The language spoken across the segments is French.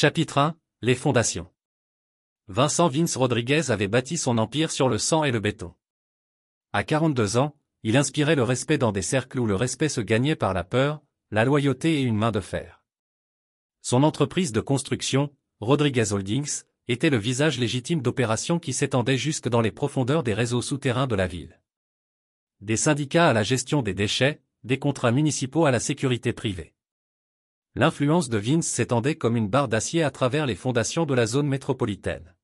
Chapitre 1. Les fondations. Vincent Vince Rodriguez avait bâti son empire sur le sang et le béton. À 42 ans, il inspirait le respect dans des cercles où le respect se gagnait par la peur, la loyauté et une main de fer. Son entreprise de construction, Rodriguez Holdings, était le visage légitime d'opérations qui s'étendaient jusque dans les profondeurs des réseaux souterrains de la ville. Des syndicats à la gestion des déchets, des contrats municipaux à la sécurité privée. L'influence de Vince s'étendait comme une barre d'acier à travers les fondations de la zone métropolitaine.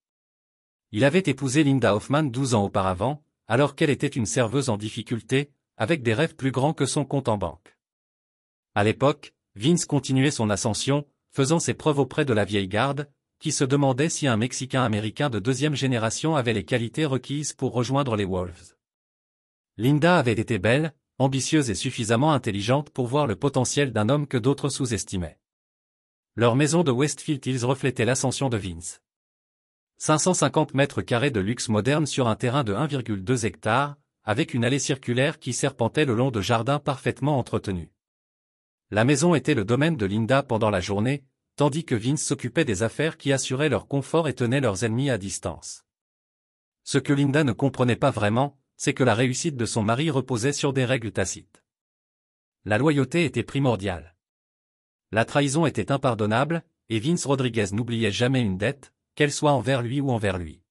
Il avait épousé Linda Hoffman 12 ans auparavant, alors qu'elle était une serveuse en difficulté, avec des rêves plus grands que son compte en banque. À l'époque, Vince continuait son ascension, faisant ses preuves auprès de la vieille garde, qui se demandait si un Mexicain-Américain de deuxième génération avait les qualités requises pour rejoindre les Wolves. Linda avait été belle, ambitieuse et suffisamment intelligente pour voir le potentiel d'un homme que d'autres sous-estimaient. Leur maison de Westfield Hills reflétait l'ascension de Vince. 550 mètres carrés de luxe moderne sur un terrain de 1,2 hectares, avec une allée circulaire qui serpentait le long de jardins parfaitement entretenus. La maison était le domaine de Linda pendant la journée, tandis que Vince s'occupait des affaires qui assuraient leur confort et tenaient leurs ennemis à distance. Ce que Linda ne comprenait pas vraiment, c'est que la réussite de son mari reposait sur des règles tacites. La loyauté était primordiale. La trahison était impardonnable, et Vince Rodriguez n'oubliait jamais une dette, qu'elle soit envers lui ou envers lui.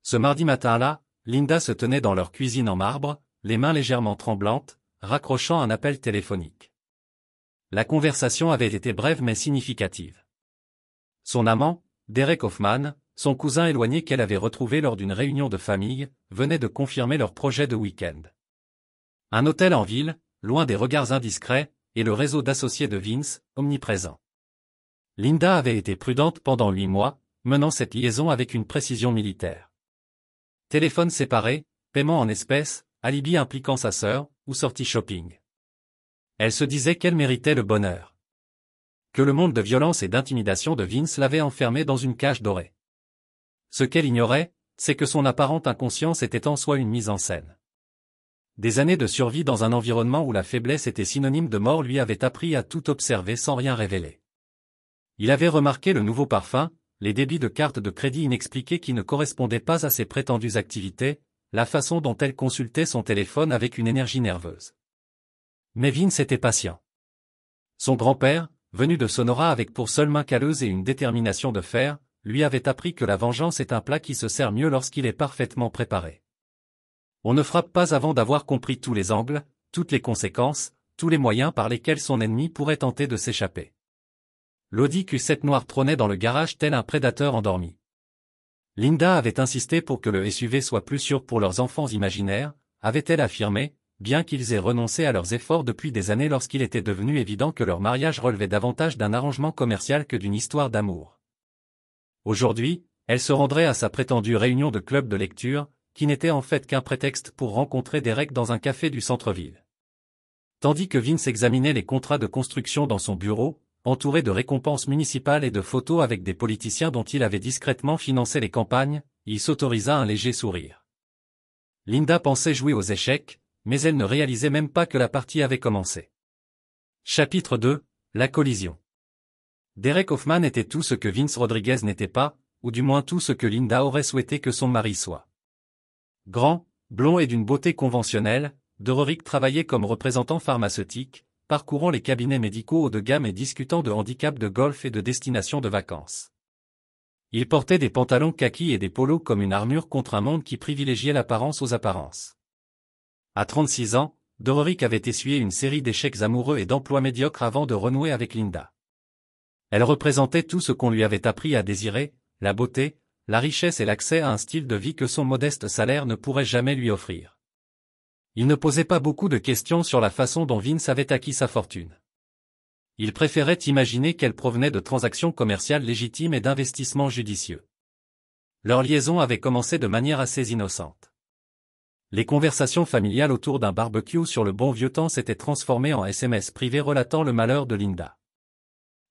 Ce mardi matin-là, Linda se tenait dans leur cuisine en marbre, les mains légèrement tremblantes, raccrochant un appel téléphonique. La conversation avait été brève mais significative. Son amant, Derek Hoffman, son cousin éloigné qu'elle avait retrouvé lors d'une réunion de famille, venait de confirmer leur projet de week-end. Un hôtel en ville, loin des regards indiscrets, et le réseau d'associés de Vince, omniprésent. Linda avait été prudente pendant 8 mois, menant cette liaison avec une précision militaire. Téléphone séparé, paiement en espèces, alibi impliquant sa sœur, ou sortie shopping. Elle se disait qu'elle méritait le bonheur. Que le monde de violence et d'intimidation de Vince l'avait enfermée dans une cage dorée. Ce qu'elle ignorait, c'est que son apparente inconscience était en soi une mise en scène. Des années de survie dans un environnement où la faiblesse était synonyme de mort lui avaient appris à tout observer sans rien révéler. Il avait remarqué le nouveau parfum, les débits de cartes de crédit inexpliqués qui ne correspondaient pas à ses prétendues activités, la façon dont elle consultait son téléphone avec une énergie nerveuse. Mais Vince était patient. Son grand-père, venu de Sonora avec pour seule main calleuse et une détermination de fer, lui avait appris que la vengeance est un plat qui se sert mieux lorsqu'il est parfaitement préparé. On ne frappe pas avant d'avoir compris tous les angles, toutes les conséquences, tous les moyens par lesquels son ennemi pourrait tenter de s'échapper. L'Audi Q7 noir trônait dans le garage tel un prédateur endormi. Linda avait insisté pour que le SUV soit plus sûr pour leurs enfants imaginaires, avait-elle affirmé, bien qu'ils aient renoncé à leurs efforts depuis des années lorsqu'il était devenu évident que leur mariage relevait davantage d'un arrangement commercial que d'une histoire d'amour. Aujourd'hui, elle se rendrait à sa prétendue réunion de club de lecture, qui n'était en fait qu'un prétexte pour rencontrer Derek dans un café du centre-ville. Tandis que Vince examinait les contrats de construction dans son bureau, entouré de récompenses municipales et de photos avec des politiciens dont il avait discrètement financé les campagnes, il s'autorisa un léger sourire. Linda pensait jouer aux échecs, mais elle ne réalisait même pas que la partie avait commencé. Chapitre 2. La collision. Derek Hoffman était tout ce que Vince Rodriguez n'était pas, ou du moins tout ce que Linda aurait souhaité que son mari soit. Grand, blond et d'une beauté conventionnelle, Derek travaillait comme représentant pharmaceutique, parcourant les cabinets médicaux haut de gamme et discutant de handicap de golf et de destinations de vacances. Il portait des pantalons kaki et des polos comme une armure contre un monde qui privilégiait l'apparence aux apparences. À 36 ans, Derek avait essuyé une série d'échecs amoureux et d'emplois médiocres avant de renouer avec Linda. Elle représentait tout ce qu'on lui avait appris à désirer, la beauté, la richesse et l'accès à un style de vie que son modeste salaire ne pourrait jamais lui offrir. Il ne posait pas beaucoup de questions sur la façon dont Vince avait acquis sa fortune. Il préférait imaginer qu'elle provenait de transactions commerciales légitimes et d'investissements judicieux. Leur liaison avait commencé de manière assez innocente. Les conversations familiales autour d'un barbecue sur le bon vieux temps s'étaient transformées en SMS privés relatant le malheur de Linda.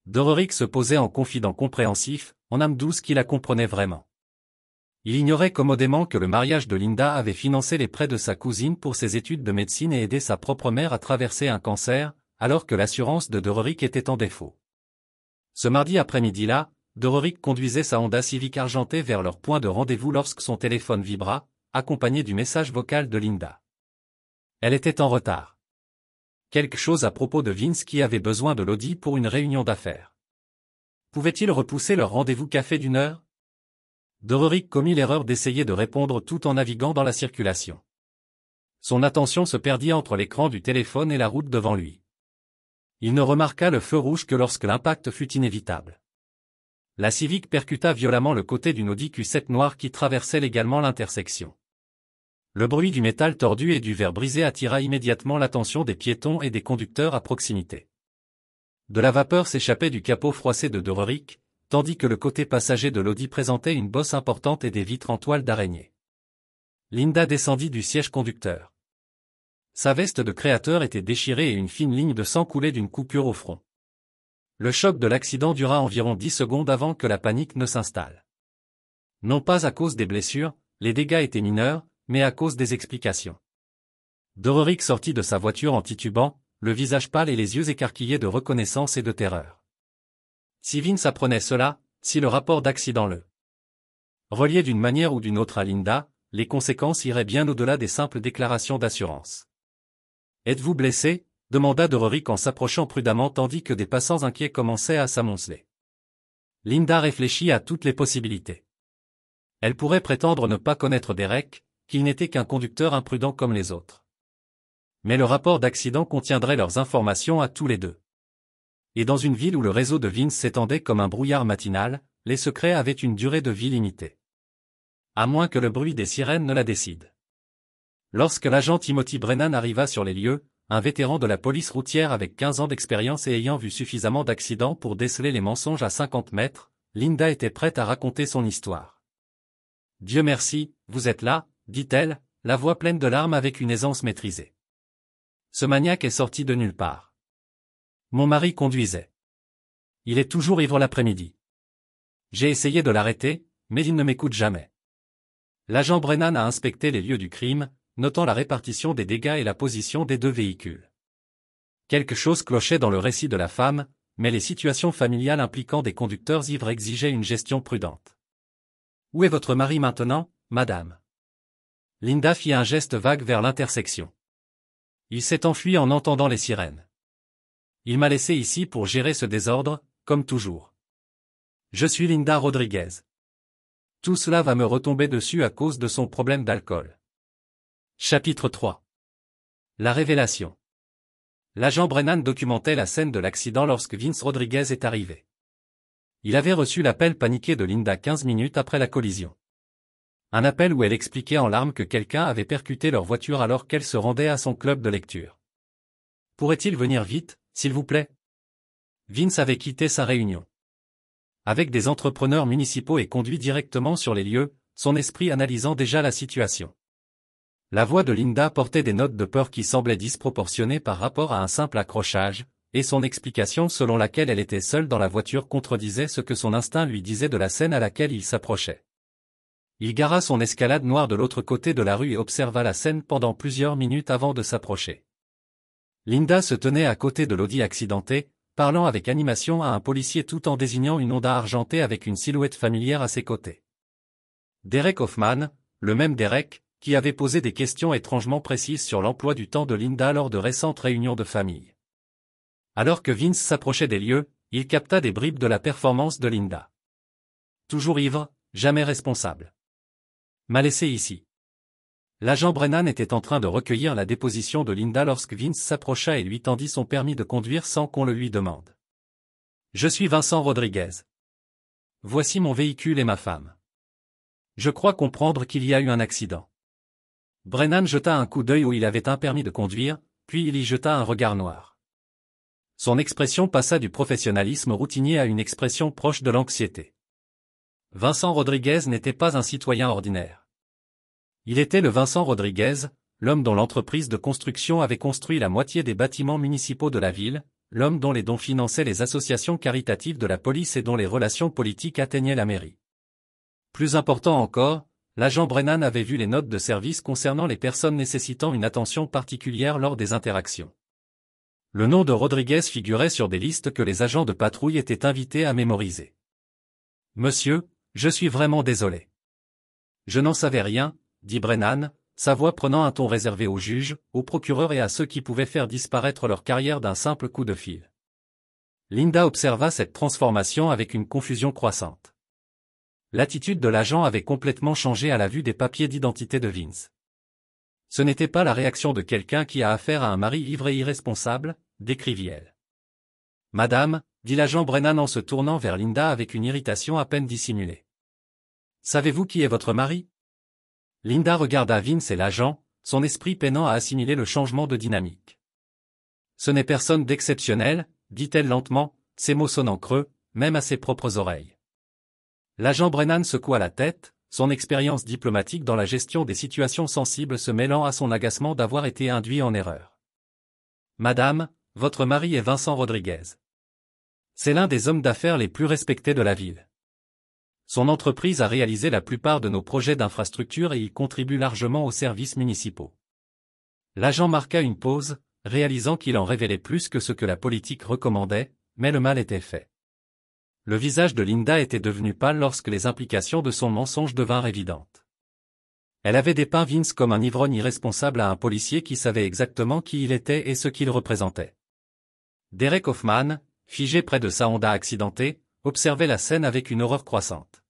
Derek se posait en confident compréhensif, en âme douce qui la comprenait vraiment. Il ignorait commodément que le mariage de Linda avait financé les prêts de sa cousine pour ses études de médecine et aidé sa propre mère à traverser un cancer, alors que l'assurance de Derek était en défaut. Ce mardi après-midi-là, Dororik conduisait sa Honda Civic argentée vers leur point de rendez-vous lorsque son téléphone vibra, accompagné du message vocal de Linda. Elle était en retard. Quelque chose à propos de Vince qui avait besoin de l'Audi pour une réunion d'affaires. Pouvait-il repousser leur rendez-vous café d'une heure? Dororik commit l'erreur d'essayer de répondre tout en naviguant dans la circulation. Son attention se perdit entre l'écran du téléphone et la route devant lui. Il ne remarqua le feu rouge que lorsque l'impact fut inévitable. La Civic percuta violemment le côté d'une Audi Q7 noire qui traversait légalement l'intersection. Le bruit du métal tordu et du verre brisé attira immédiatement l'attention des piétons et des conducteurs à proximité. De la vapeur s'échappait du capot froissé de Dororik, tandis que le côté passager de l'Audi présentait une bosse importante et des vitres en toile d'araignée. Linda descendit du siège conducteur. Sa veste de créateur était déchirée et une fine ligne de sang coulait d'une coupure au front. Le choc de l'accident dura environ 10 secondes avant que la panique ne s'installe. Non pas à cause des blessures, les dégâts étaient mineurs, mais à cause des explications. Dororik sortit de sa voiture en titubant, le visage pâle et les yeux écarquillés de reconnaissance et de terreur. Si Vince apprenait cela, si le rapport d'accident le reliait d'une manière ou d'une autre à Linda, les conséquences iraient bien au-delà des simples déclarations d'assurance. « Êtes-vous blessé ?» demanda Dororik en s'approchant prudemment tandis que des passants inquiets commençaient à s'amonceler. Linda réfléchit à toutes les possibilités. Elle pourrait prétendre ne pas connaître Derek, qu'il n'était qu'un conducteur imprudent comme les autres. Mais le rapport d'accident contiendrait leurs informations à tous les deux. Et dans une ville où le réseau de Vince s'étendait comme un brouillard matinal, les secrets avaient une durée de vie limitée. À moins que le bruit des sirènes ne la décide. Lorsque l'agent Timothy Brennan arriva sur les lieux, un vétéran de la police routière avec 15 ans d'expérience et ayant vu suffisamment d'accidents pour déceler les mensonges à 50 mètres, Linda était prête à raconter son histoire. « Dieu merci, vous êtes là », dit-elle, la voix pleine de larmes avec une aisance maîtrisée. Ce maniaque est sorti de nulle part. Mon mari conduisait. Il est toujours ivre l'après-midi. J'ai essayé de l'arrêter, mais il ne m'écoute jamais. L'agent Brennan a inspecté les lieux du crime, notant la répartition des dégâts et la position des deux véhicules. Quelque chose clochait dans le récit de la femme, mais les situations familiales impliquant des conducteurs ivres exigeaient une gestion prudente. « Où est votre mari maintenant, madame ?» Linda fit un geste vague vers l'intersection. Il s'est enfui en entendant les sirènes. Il m'a laissé ici pour gérer ce désordre, comme toujours. Je suis Linda Rodriguez. Tout cela va me retomber dessus à cause de son problème d'alcool. Chapitre 3. La révélation. L'agent Brennan documentait la scène de l'accident lorsque Vince Rodriguez est arrivé. Il avait reçu l'appel paniqué de Linda 15 minutes après la collision. Un appel où elle expliquait en larmes que quelqu'un avait percuté leur voiture alors qu'elle se rendait à son club de lecture. Pourrait-il venir vite, s'il vous plaît? Vince avait quitté sa réunion. Avec des entrepreneurs municipaux et conduit directement sur les lieux, son esprit analysant déjà la situation. La voix de Linda portait des notes de peur qui semblaient disproportionnées par rapport à un simple accrochage, et son explication selon laquelle elle était seule dans la voiture contredisait ce que son instinct lui disait de la scène à laquelle il s'approchait. Il gara son escalade noire de l'autre côté de la rue et observa la scène pendant plusieurs minutes avant de s'approcher. Linda se tenait à côté de l'Audi accidenté, parlant avec animation à un policier tout en désignant une Honda argentée avec une silhouette familière à ses côtés. Derek Hoffman, le même Derek, qui avait posé des questions étrangement précises sur l'emploi du temps de Linda lors de récentes réunions de famille. Alors que Vince s'approchait des lieux, il capta des bribes de la performance de Linda. Toujours ivre, jamais responsable. M'a laissé ici. L'agent Brennan était en train de recueillir la déposition de Linda lorsque Vince s'approcha et lui tendit son permis de conduire sans qu'on le lui demande. Je suis Vincent Rodriguez. Voici mon véhicule et ma femme. Je crois comprendre qu'il y a eu un accident. Brennan jeta un coup d'œil où il avait un permis de conduire, puis il y jeta un regard noir. Son expression passa du professionnalisme routinier à une expression proche de l'anxiété. Vincent Rodriguez n'était pas un citoyen ordinaire. Il était le Vincent Rodriguez, l'homme dont l'entreprise de construction avait construit la moitié des bâtiments municipaux de la ville, l'homme dont les dons finançaient les associations caritatives de la police et dont les relations politiques atteignaient la mairie. Plus important encore, l'agent Brennan avait vu les notes de service concernant les personnes nécessitant une attention particulière lors des interactions. Le nom de Rodriguez figurait sur des listes que les agents de patrouille étaient invités à mémoriser. Monsieur, je suis vraiment désolé. Je n'en savais rien, dit Brennan, sa voix prenant un ton réservé aux juges, aux procureurs et à ceux qui pouvaient faire disparaître leur carrière d'un simple coup de fil. Linda observa cette transformation avec une confusion croissante. L'attitude de l'agent avait complètement changé à la vue des papiers d'identité de Vince. Ce n'était pas la réaction de quelqu'un qui a affaire à un mari ivre et irresponsable, décrivit-elle. Madame, dit l'agent Brennan en se tournant vers Linda avec une irritation à peine dissimulée. Savez-vous qui est votre mari? Linda regarda Vince et l'agent, son esprit peinant à assimiler le changement de dynamique. Ce n'est personne d'exceptionnel, dit-elle lentement, ses mots sonnant creux, même à ses propres oreilles. L'agent Brennan secoua la tête, son expérience diplomatique dans la gestion des situations sensibles se mêlant à son agacement d'avoir été induit en erreur. Madame, votre mari est Vincent Rodriguez. C'est l'un des hommes d'affaires les plus respectés de la ville. Son entreprise a réalisé la plupart de nos projets d'infrastructure et y contribue largement aux services municipaux. L'agent marqua une pause, réalisant qu'il en révélait plus que ce que la politique recommandait, mais le mal était fait. Le visage de Linda était devenu pâle lorsque les implications de son mensonge devinrent évidentes. Elle avait dépeint Vince comme un ivrogne irresponsable à un policier qui savait exactement qui il était et ce qu'il représentait. Derek Hoffman, figé près de sa Honda accidentée, observait la scène avec une horreur croissante.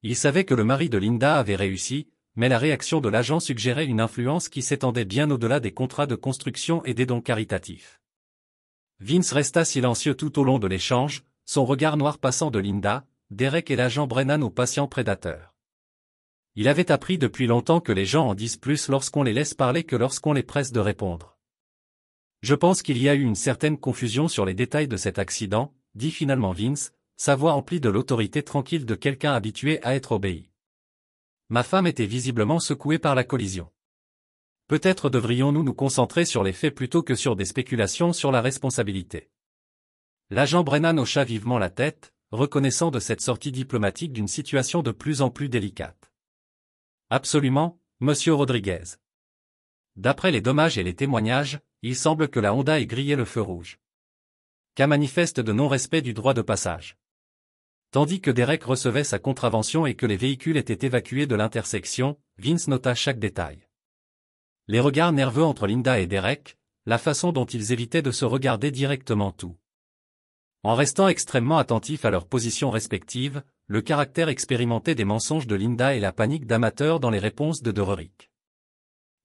Il savait que le mari de Linda avait réussi, mais la réaction de l'agent suggérait une influence qui s'étendait bien au-delà des contrats de construction et des dons caritatifs. Vince resta silencieux tout au long de l'échange, son regard noir passant de Linda, Derek et l'agent Brennan aux patients prédateurs. Il avait appris depuis longtemps que les gens en disent plus lorsqu'on les laisse parler que lorsqu'on les presse de répondre. Je pense qu'il y a eu une certaine confusion sur les détails de cet accident, dit finalement Vince, sa voix emplie de l'autorité tranquille de quelqu'un habitué à être obéi. Ma femme était visiblement secouée par la collision. Peut-être devrions-nous nous concentrer sur les faits plutôt que sur des spéculations sur la responsabilité. L'agent Brennan hocha vivement la tête, reconnaissant de cette sortie diplomatique d'une situation de plus en plus délicate. Absolument, monsieur Rodriguez. D'après les dommages et les témoignages, il semble que la Honda ait grillé le feu rouge. Cas manifeste de non-respect du droit de passage. Tandis que Derek recevait sa contravention et que les véhicules étaient évacués de l'intersection, Vince nota chaque détail. Les regards nerveux entre Linda et Derek, la façon dont ils évitaient de se regarder directement tout. En restant extrêmement attentifs à leurs positions respectives, le caractère expérimenté des mensonges de Linda et la panique d'amateur dans les réponses de Derek.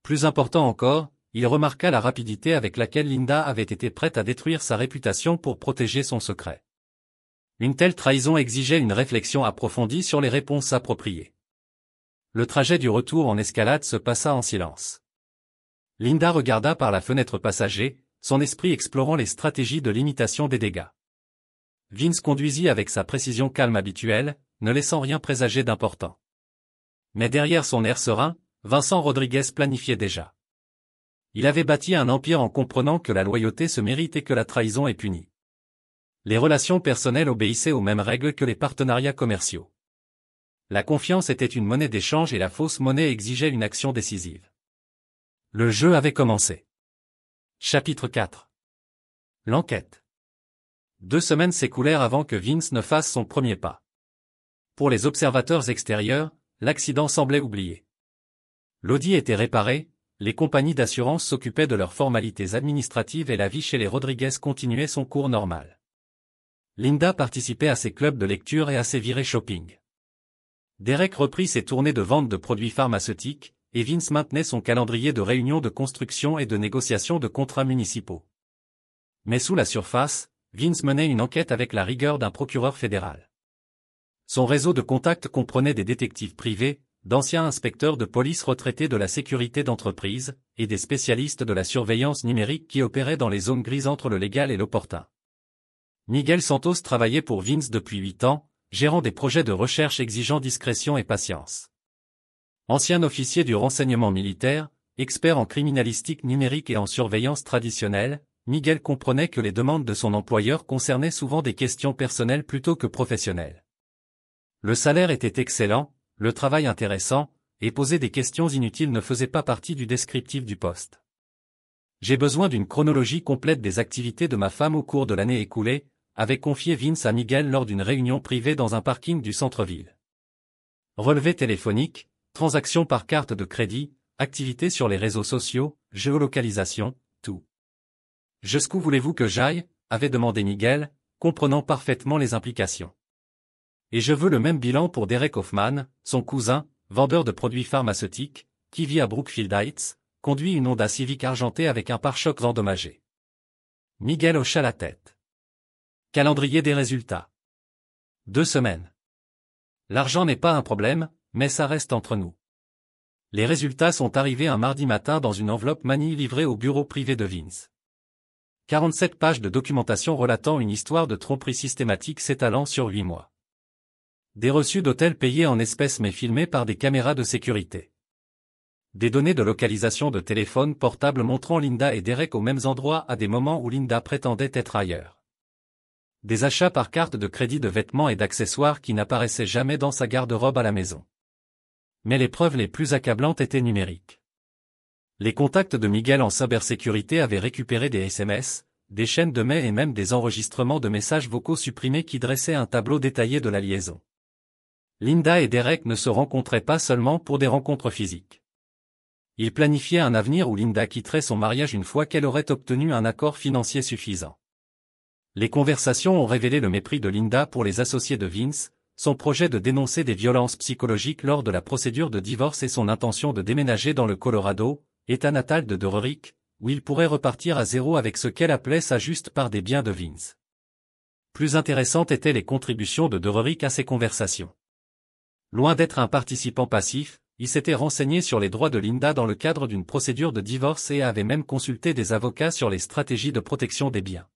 Plus important encore, il remarqua la rapidité avec laquelle Linda avait été prête à détruire sa réputation pour protéger son secret. Une telle trahison exigeait une réflexion approfondie sur les réponses appropriées. Le trajet du retour en escalade se passa en silence. Linda regarda par la fenêtre passager, son esprit explorant les stratégies de limitation des dégâts. Vince conduisit avec sa précision calme habituelle, ne laissant rien présager d'important. Mais derrière son air serein, Vincent Rodriguez planifiait déjà. Il avait bâti un empire en comprenant que la loyauté se mérite et que la trahison est punie. Les relations personnelles obéissaient aux mêmes règles que les partenariats commerciaux. La confiance était une monnaie d'échange et la fausse monnaie exigeait une action décisive. Le jeu avait commencé. Chapitre 4. L'enquête. 2 semaines s'écoulèrent avant que Vince ne fasse son premier pas. Pour les observateurs extérieurs, l'accident semblait oublié. L'audi était réparé, les compagnies d'assurance s'occupaient de leurs formalités administratives et la vie chez les Rodriguez continuait son cours normal. Linda participait à ses clubs de lecture et à ses virées shopping. Derek reprit ses tournées de vente de produits pharmaceutiques, et Vince maintenait son calendrier de réunions de construction et de négociation de contrats municipaux. Mais sous la surface, Vince menait une enquête avec la rigueur d'un procureur fédéral. Son réseau de contacts comprenait des détectives privés, d'anciens inspecteurs de police retraités de la sécurité d'entreprise, et des spécialistes de la surveillance numérique qui opéraient dans les zones grises entre le légal et l'opportun. Miguel Santos travaillait pour Vince depuis 8 ans, gérant des projets de recherche exigeant discrétion et patience. Ancien officier du renseignement militaire, expert en criminalistique numérique et en surveillance traditionnelle, Miguel comprenait que les demandes de son employeur concernaient souvent des questions personnelles plutôt que professionnelles. Le salaire était excellent, le travail intéressant, et poser des questions inutiles ne faisait pas partie du descriptif du poste. J'ai besoin d'une chronologie complète des activités de ma femme au cours de l'année écoulée, avait confié Vince à Miguel lors d'une réunion privée dans un parking du centre-ville. Relevés téléphoniques, transactions par carte de crédit, activités sur les réseaux sociaux, géolocalisation, tout. « Jusqu'où voulez-vous que j'aille » avait demandé Miguel, comprenant parfaitement les implications. « Et je veux le même bilan pour Derek Hoffman, son cousin, vendeur de produits pharmaceutiques, qui vit à Brookfield Heights, conduit une Honda Civic argentée avec un pare-chocs endommagé. » Miguel hocha la tête. Calendrier des résultats. 2 semaines. L'argent n'est pas un problème, mais ça reste entre nous. Les résultats sont arrivés un mardi matin dans une enveloppe Manille livrée au bureau privé de Vince. 47 pages de documentation relatant une histoire de tromperie systématique s'étalant sur 8 mois. Des reçus d'hôtel payés en espèces mais filmés par des caméras de sécurité. Des données de localisation de téléphone portable montrant Linda et Derek aux mêmes endroits à des moments où Linda prétendait être ailleurs. Des achats par carte de crédit de vêtements et d'accessoires qui n'apparaissaient jamais dans sa garde-robe à la maison. Mais les preuves les plus accablantes étaient numériques. Les contacts de Miguel en cybersécurité avaient récupéré des SMS, des chaînes de mails et même des enregistrements de messages vocaux supprimés qui dressaient un tableau détaillé de la liaison. Linda et Derek ne se rencontraient pas seulement pour des rencontres physiques. Ils planifiaient un avenir où Linda quitterait son mariage une fois qu'elle aurait obtenu un accord financier suffisant. Les conversations ont révélé le mépris de Linda pour les associés de Vince, son projet de dénoncer des violences psychologiques lors de la procédure de divorce et son intention de déménager dans le Colorado, état natal de Dererick, où il pourrait repartir à zéro avec ce qu'elle appelait sa juste part des biens de Vince. Plus intéressantes étaient les contributions de Dererick à ces conversations. Loin d'être un participant passif, il s'était renseigné sur les droits de Linda dans le cadre d'une procédure de divorce et avait même consulté des avocats sur les stratégies de protection des biens.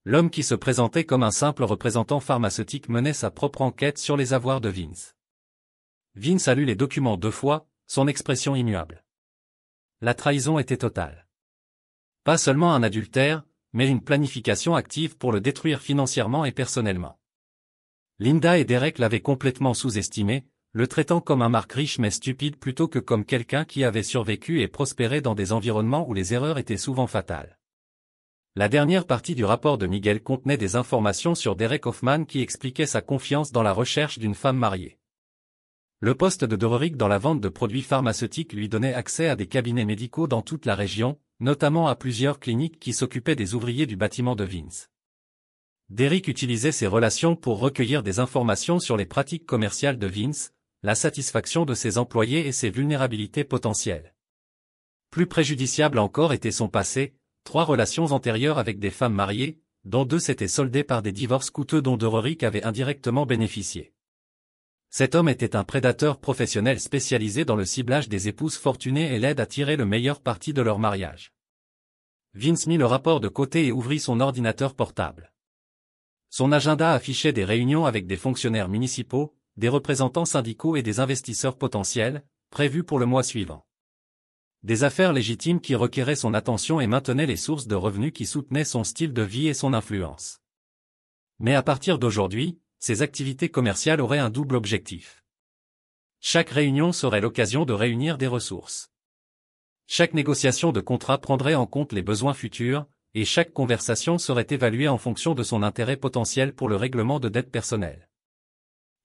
L'homme qui se présentait comme un simple représentant pharmaceutique menait sa propre enquête sur les avoirs de Vince. Vince a lu les documents 2 fois, son expression immuable. La trahison était totale. Pas seulement un adultère, mais une planification active pour le détruire financièrement et personnellement. Linda et Derek l'avaient complètement sous-estimé, le traitant comme un marque riche mais stupide plutôt que comme quelqu'un qui avait survécu et prospéré dans des environnements où les erreurs étaient souvent fatales. La dernière partie du rapport de Miguel contenait des informations sur Derek Hoffman qui expliquait sa confiance dans la recherche d'une femme mariée. Le poste de Dererick dans la vente de produits pharmaceutiques lui donnait accès à des cabinets médicaux dans toute la région, notamment à plusieurs cliniques qui s'occupaient des ouvriers du bâtiment de Vince. Derrick utilisait ses relations pour recueillir des informations sur les pratiques commerciales de Vince, la satisfaction de ses employés et ses vulnérabilités potentielles. Plus préjudiciable encore était son passé, 3 relations antérieures avec des femmes mariées, dont 2 s'étaient soldées par des divorces coûteux dont Dererick avait indirectement bénéficié. Cet homme était un prédateur professionnel spécialisé dans le ciblage des épouses fortunées et l'aide à tirer le meilleur parti de leur mariage. Vince mit le rapport de côté et ouvrit son ordinateur portable. Son agenda affichait des réunions avec des fonctionnaires municipaux, des représentants syndicaux et des investisseurs potentiels, prévus pour le mois suivant. Des affaires légitimes qui requéraient son attention et maintenaient les sources de revenus qui soutenaient son style de vie et son influence. Mais à partir d'aujourd'hui, ses activités commerciales auraient un double objectif. Chaque réunion serait l'occasion de réunir des ressources. Chaque négociation de contrat prendrait en compte les besoins futurs, et chaque conversation serait évaluée en fonction de son intérêt potentiel pour le règlement de dettes personnelles.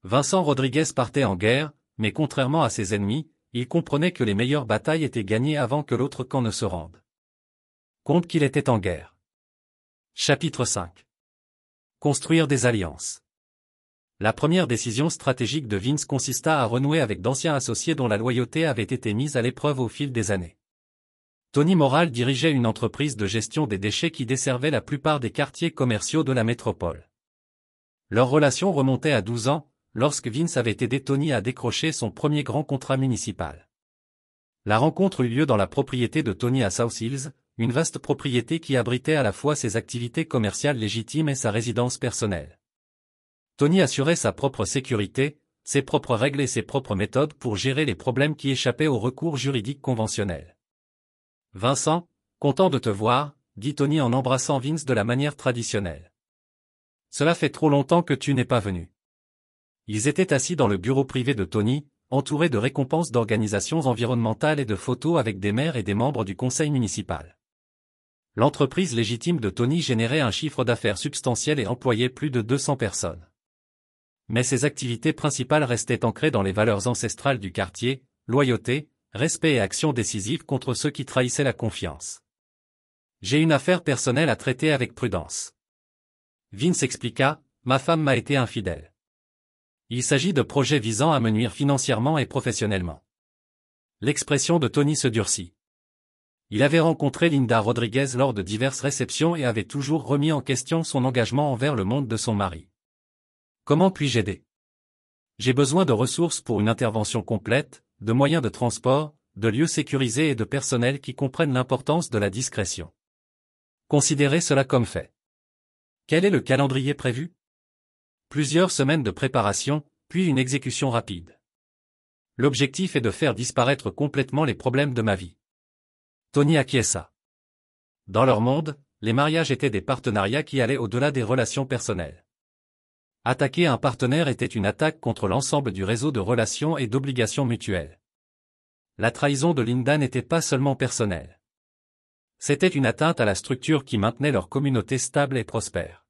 Vincent Rodriguez partait en guerre, mais contrairement à ses ennemis, il comprenait que les meilleures batailles étaient gagnées avant que l'autre camp ne se rende. Compte qu'il était en guerre. Chapitre 5. Construire des alliances. La première décision stratégique de Vince consista à renouer avec d'anciens associés dont la loyauté avait été mise à l'épreuve au fil des années. Tony Morale dirigeait une entreprise de gestion des déchets qui desservait la plupart des quartiers commerciaux de la métropole. Leur relation remontait à 12 ans, lorsque Vince avait aidé Tony à décrocher son premier grand contrat municipal. La rencontre eut lieu dans la propriété de Tony à South Hills, une vaste propriété qui abritait à la fois ses activités commerciales légitimes et sa résidence personnelle. Tony assurait sa propre sécurité, ses propres règles et ses propres méthodes pour gérer les problèmes qui échappaient aux recours juridiques conventionnels. « Vincent, content de te voir », dit Tony en embrassant Vince de la manière traditionnelle. « Cela fait trop longtemps que tu n'es pas venu. » Ils étaient assis dans le bureau privé de Tony, entourés de récompenses d'organisations environnementales et de photos avec des maires et des membres du conseil municipal. L'entreprise légitime de Tony générait un chiffre d'affaires substantiel et employait plus de 200 personnes. Mais ses activités principales restaient ancrées dans les valeurs ancestrales du quartier, loyauté, respect et action décisive contre ceux qui trahissaient la confiance. J'ai une affaire personnelle à traiter avec prudence. Vince expliqua, ma femme m'a été infidèle. Il s'agit de projets visant à me nuire financièrement et professionnellement. L'expression de Tony se durcit. Il avait rencontré Linda Rodriguez lors de diverses réceptions et avait toujours remis en question son engagement envers le monde de son mari. Comment puis-je aider? J'ai besoin de ressources pour une intervention complète, de moyens de transport, de lieux sécurisés et de personnel qui comprennent l'importance de la discrétion. Considérez cela comme fait. Quel est le calendrier prévu? Plusieurs semaines de préparation, puis une exécution rapide. L'objectif est de faire disparaître complètement les problèmes de ma vie. Tony acquiesça. Dans leur monde, les mariages étaient des partenariats qui allaient au-delà des relations personnelles. Attaquer un partenaire était une attaque contre l'ensemble du réseau de relations et d'obligations mutuelles. La trahison de Linda n'était pas seulement personnelle. C'était une atteinte à la structure qui maintenait leur communauté stable et prospère.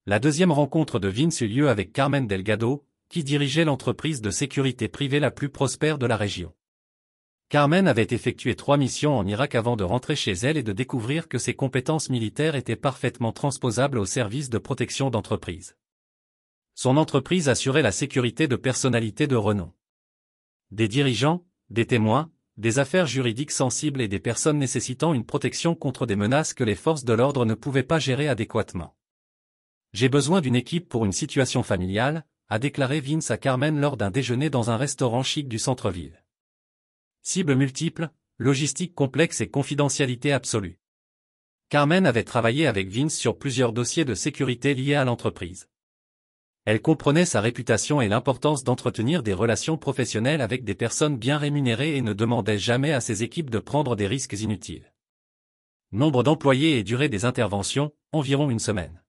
La deuxième rencontre de Vince eut lieu avec Carmen Delgado, qui dirigeait l'entreprise de sécurité privée la plus prospère de la région. Carmen avait effectué 3 missions en Irak avant de rentrer chez elle et de découvrir que ses compétences militaires étaient parfaitement transposables au service de protection d'entreprise. Son entreprise assurait la sécurité de personnalités de renom. Des dirigeants, des témoins, des affaires juridiques sensibles et des personnes nécessitant une protection contre des menaces que les forces de l'ordre ne pouvaient pas gérer adéquatement. J'ai besoin d'une équipe pour une situation familiale, a déclaré Vince à Carmen lors d'un déjeuner dans un restaurant chic du centre-ville. Cibles multiples, logistique complexe et confidentialité absolue. Carmen avait travaillé avec Vince sur plusieurs dossiers de sécurité liés à l'entreprise. Elle comprenait sa réputation et l'importance d'entretenir des relations professionnelles avec des personnes bien rémunérées et ne demandait jamais à ses équipes de prendre des risques inutiles. Nombre d'employés et durée des interventions, environ 1 semaine.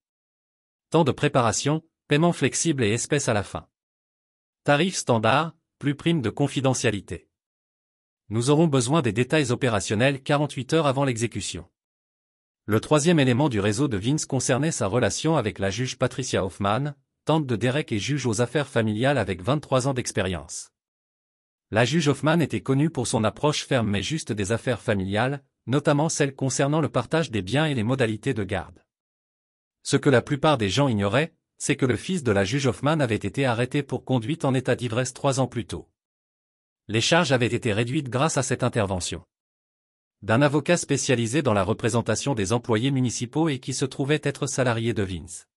Temps de préparation, paiement flexible et espèces à la fin. Tarif standard, plus prime de confidentialité. Nous aurons besoin des détails opérationnels 48 heures avant l'exécution. Le troisième élément du réseau de Vince concernait sa relation avec la juge Patricia Hoffman, tante de Derek et juge aux affaires familiales avec 23 ans d'expérience. La juge Hoffman était connue pour son approche ferme mais juste des affaires familiales, notamment celles concernant le partage des biens et les modalités de garde. Ce que la plupart des gens ignoraient, c'est que le fils de la juge Hoffman avait été arrêté pour conduite en état d'ivresse 3 ans plus tôt. Les charges avaient été réduites grâce à cette intervention d'un avocat spécialisé dans la représentation des employés municipaux et qui se trouvait être salarié de Vince.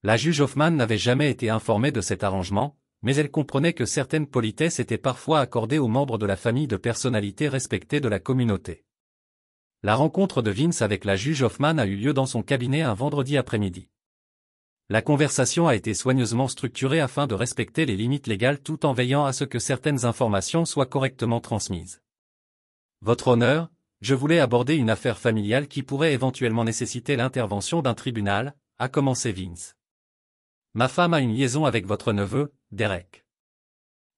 La juge Hoffman n'avait jamais été informée de cet arrangement, mais elle comprenait que certaines politesses étaient parfois accordées aux membres de la famille de personnalités respectées de la communauté. La rencontre de Vince avec la juge Hoffman a eu lieu dans son cabinet un vendredi après-midi. La conversation a été soigneusement structurée afin de respecter les limites légales tout en veillant à ce que certaines informations soient correctement transmises. Votre honneur, je voulais aborder une affaire familiale qui pourrait éventuellement nécessiter l'intervention d'un tribunal, a commencé Vince. Ma femme a une liaison avec votre neveu, Derek.